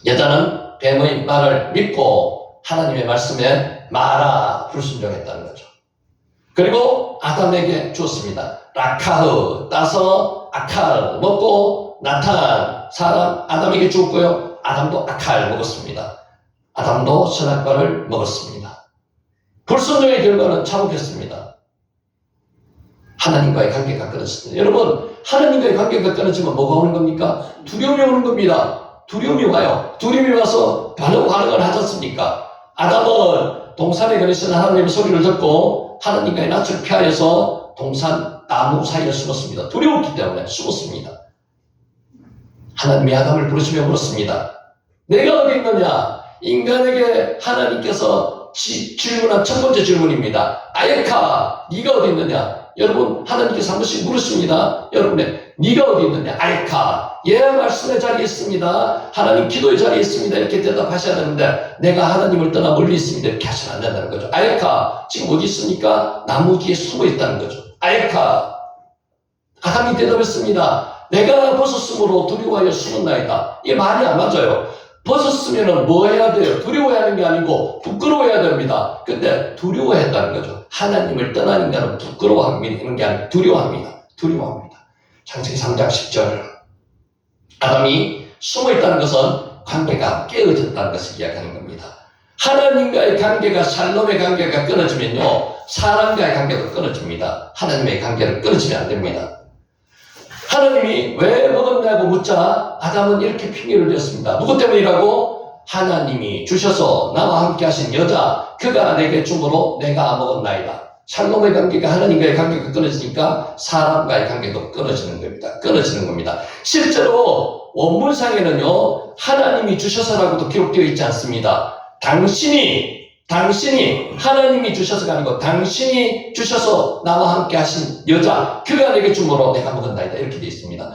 여자는 뱀의 말을 믿고 하나님의 말씀에 말아 불순종했다는 거죠. 그리고 아담에게 주었습니다. 라카흐 따서 아칼 먹고 나탄 사람 아담에게 주었고요. 아담도 아칼 먹었습니다. 아담도 선악과를 먹었습니다. 불순종의 결과는 참혹했습니다. 하나님과의 관계가 끊어졌습니다. 여러분, 하나님과의 관계가 끊어지면 뭐가 오는 겁니까? 두려움이 오는 겁니다. 두려움이 와요. 두려움이 와서 바로 반응을 하지 않습니까? 아담은 동산에 거리시는 하나님의 소리를 듣고 하나님과의 낯을 피하여서 동산 나무 사이에 숨었습니다. 두려웠기 때문에 숨었습니다. 하나님이 아담을 부르시며 물었습니다. 내가 어디 있느냐? 인간에게 하나님께서 질문한 첫 번째 질문입니다. 아예카, 네가 어디 있느냐? 여러분, 하나님께서 한 번씩 물으십니다. 여러분의 네가 어디 있느냐? 아예카, 예, 말씀의 자리에 있습니다. 하나님 기도의 자리에 있습니다. 이렇게 대답하셔야 되는데 내가 하나님을 떠나 멀리 있습니다. 이렇게 하시면 안 된다는 거죠. 아예카, 지금 어디 있습니까? 나무 뒤에 숨어 있다는 거죠. 아예카. 아담이 대답했습니다. 내가 벗었으므로 두려워하여 숨었나이다. 이게 말이 안 맞아요. 벗었으면 뭐 해야 돼요? 두려워해야 하는 게 아니고 부끄러워해야 됩니다. 근데 두려워했다는 거죠. 하나님을 떠난 인간은 부끄러워하는 게 아니고 두려워합니다. 두려워합니다. 창세기 3장 10절. 아담이 숨어있다는 것은 관계가 깨어졌다는 것을 이야기하는 겁니다. 하나님과의 관계가, 샬롬의 관계가 끊어지면요, 사람과의 관계도 끊어집니다. 하나님의 관계를 끊어지면 안 됩니다. 하나님이 왜 먹었냐고 묻자 아담은 이렇게 핑계를 댔습니다. 누구 때문이라고? 하나님이 주셔서 나와 함께 하신 여자, 그가 내게 주므로 내가 먹었나이다. 샬롬의 관계가, 하나님과의 관계가 끊어지니까 사람과의 관계도 끊어지는 겁니다. 끊어지는 겁니다. 실제로 원문상에는요, 하나님이 주셔서라고도 기록되어 있지 않습니다. 당신이 하나님이 주셔서가 아니고 당신이 주셔서 나와 함께 하신 여자, 그가 내게 주므로 내가 먹었나이다. 이렇게 되어 있습니다.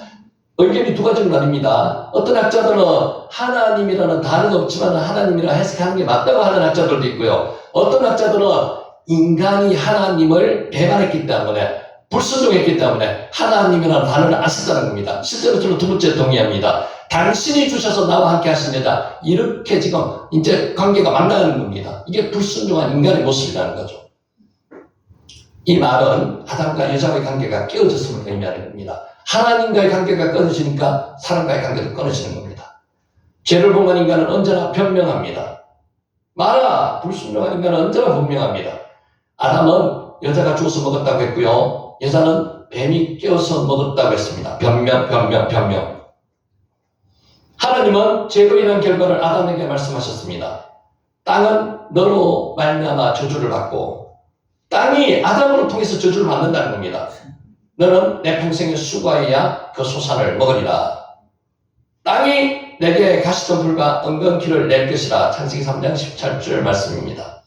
의견이 두 가지로 나뉩니다. 어떤 학자들은 하나님이라는 단어가 없지만 하나님이라 해석하는 게 맞다고 하는 학자들도 있고요. 어떤 학자들은 인간이 하나님을 배반했기 때문에, 불순종했기 때문에 하나님이라는 단어를 안 쓰자는 겁니다. 실제로 저는 두 번째 동의합니다. 당신이 주셔서 나와 함께 하신 여자, 이렇게 지금 이제 관계가 만나는 겁니다. 이게 불순종한 인간의 모습이라는 거죠. 이 말은 아담과 여자와의 관계가 깨어졌음을 의미하는 겁니다. 하나님과의 관계가 끊어지니까 사람과의 관계도 끊어지는 겁니다. 죄를 범한 인간은 언제나 변명합니다. 마라, 불순종한 인간은 언제나 분명합니다. 아담은 여자가 주워서 먹었다고 했고요. 여자는 뱀이 깨워서 먹었다고 했습니다. 변명. 하나님은 죄로 인한 결과를 아담에게 말씀하셨습니다. 땅은 너로 말미암아 저주를 받고, 땅이 아담으로 통해서 저주를 받는다는 겁니다. 너는 내 평생의 수고하여야 그 소산을 먹으리라. 땅이 내게 가시덤불과 엉겅퀴를 낼 것이라. 창세기 3장 17절 말씀입니다.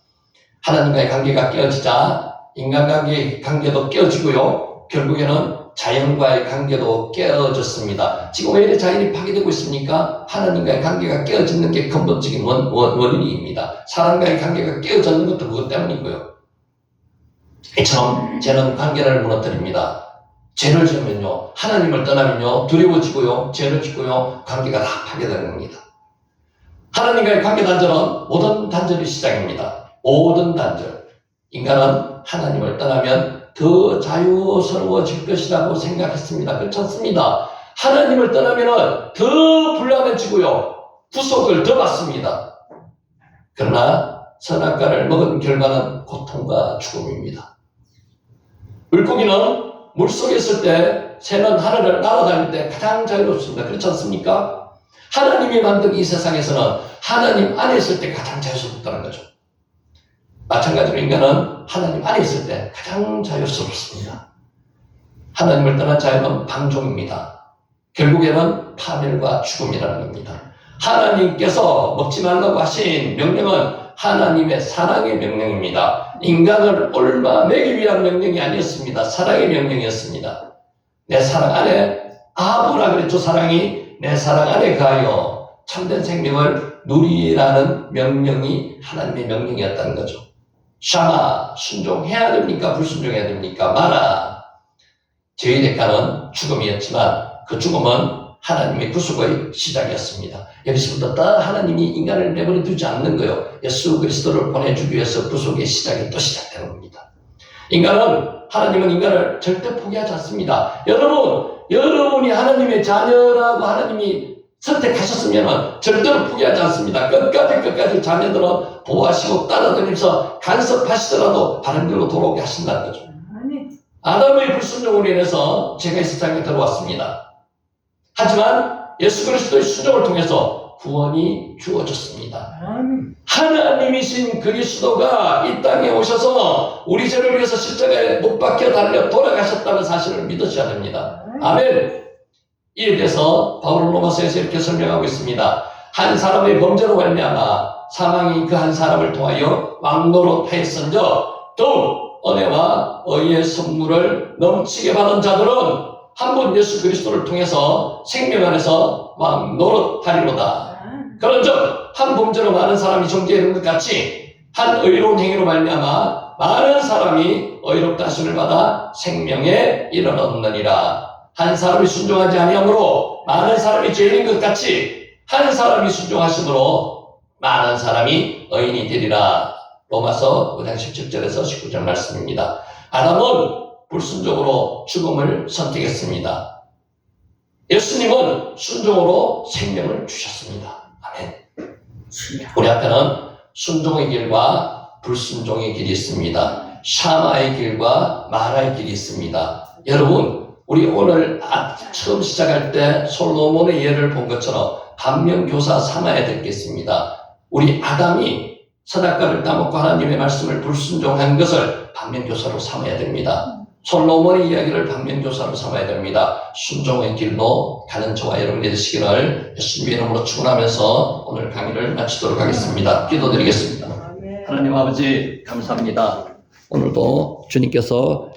하나님과의 관계가 깨어지자 인간관계의 관계도 깨어지고요. 결국에는 자연과의 관계도 깨어졌습니다. 지금 왜 이렇게 자연이 파괴되고 있습니까? 하나님과의 관계가 깨어지는 게 근본적인 원인입니다. 사람과의 관계가 깨어졌는 것도 그것 때문이고요. 이처럼 죄는 관계를 무너뜨립니다. 죄를 지으면요, 하나님을 떠나면요, 두려워지고요, 죄를 짓고요, 관계가 다 파괴되는 겁니다. 하나님과의 관계 단절은 모든 단절의 시작입니다. 모든 단절. 인간은 하나님을 떠나면 더 자유스러워질 것이라고 생각했습니다. 그렇지 않습니다. 하나님을 떠나면 더 불안해지고요, 구속을 더 받습니다. 그러나 선악과를 먹은 결과는 고통과 죽음입니다. 물고기는 물속에 있을 때, 새는 하늘을 날아다닐 때 가장 자유롭습니다. 그렇지 않습니까? 하나님이 만든 이 세상에서는 하나님 안에 있을 때 가장 자유스럽다는 거죠. 마찬가지로 인간은 하나님 안에 있을 때 가장 자유스럽습니다. 하나님을 떠난 자유는 방종입니다. 결국에는 파멸과 죽음이라는 겁니다. 하나님께서 먹지 말라고 하신 명령은 하나님의 사랑의 명령입니다. 인간을 옳아내기 위한 명령이 아니었습니다. 사랑의 명령이었습니다. 내 사랑 안에 아브라 그랬죠. 사랑이 내 사랑 안에 가하여 참된 생명을 누리라는 명령이 하나님의 명령이었다는 거죠. 샤마, 순종해야 됩니까? 불순종해야 됩니까? 마라. 죄의 대가는 죽음이었지만 그 죽음은 하나님의 구속의 시작이었습니다. 여기서부터 또 하나님이 인간을 내버려 두지 않는 거예요. 예수 그리스도를 보내주기 위해서 구속의 시작이 또 시작되는 겁니다. 하나님은 인간을 절대 포기하지 않습니다. 여러분이 하나님의 자녀라고 하나님이 선택하셨으면 절대로 포기하지 않습니다. 끝까지 자녀들은 보호하시고 따라다니면서 간섭하시더라도 바른 길로 돌아오게 하신다는 거죠. 아담의 불순종으로 인해서 죄가 이 세상에 들어왔습니다. 하지만 예수 그리스도의 순종을 통해서 구원이 주어졌습니다. 하나님이신 그리스도가 이 땅에 오셔서 우리 죄를 위해서 십자가에 못 박혀 달려 돌아가셨다는 사실을 믿으셔야 됩니다. 아멘. 이에 대해서 바울은 로마서에서 이렇게 설명하고 있습니다. 한 사람의 범죄로 말미암아 사망이 그 한 사람을 통하여 왕노릇하였은저 더욱 은혜와 의의 선물을 넘치게 받은 자들은 한 분 예수 그리스도를 통해서 생명 안에서 왕노릇하리로다. 그런즉 한 범죄로 많은 사람이 정죄되는 것 같이 한 의로운 행위로 말미암아 많은 사람이 의롭다 하심을 받아 생명에 이르렀느니라. 한 사람이 순종하지 아니함으로 많은 사람이 죄인인 것 같이 한 사람이 순종하심으로 많은 사람이 의인이 되리라. 로마서 5장 17절에서 19절 말씀입니다. 아담은 불순종으로 죽음을 선택했습니다. 예수님은 순종으로 생명을 주셨습니다. 아멘. 우리 앞에는 순종의 길과 불순종의 길이 있습니다. 샤마의 길과 마라의 길이 있습니다. 여러분, 우리 오늘 처음 시작할 때 솔로몬의 예를 본 것처럼 반면교사 삼아야 되겠습니다. 우리 아담이 선악과를 따먹고 하나님의 말씀을 불순종한 것을 반면교사로 삼아야 됩니다. 솔로몬의 이야기를 반면교사로 삼아야 됩니다. 순종의 길로 가는 저와 여러분이 되시기를 예수님의 이름으로 축원하면서 오늘 강의를 마치도록 하겠습니다. 기도드리겠습니다. 하나님 아버지 감사합니다. 오늘도 주님께서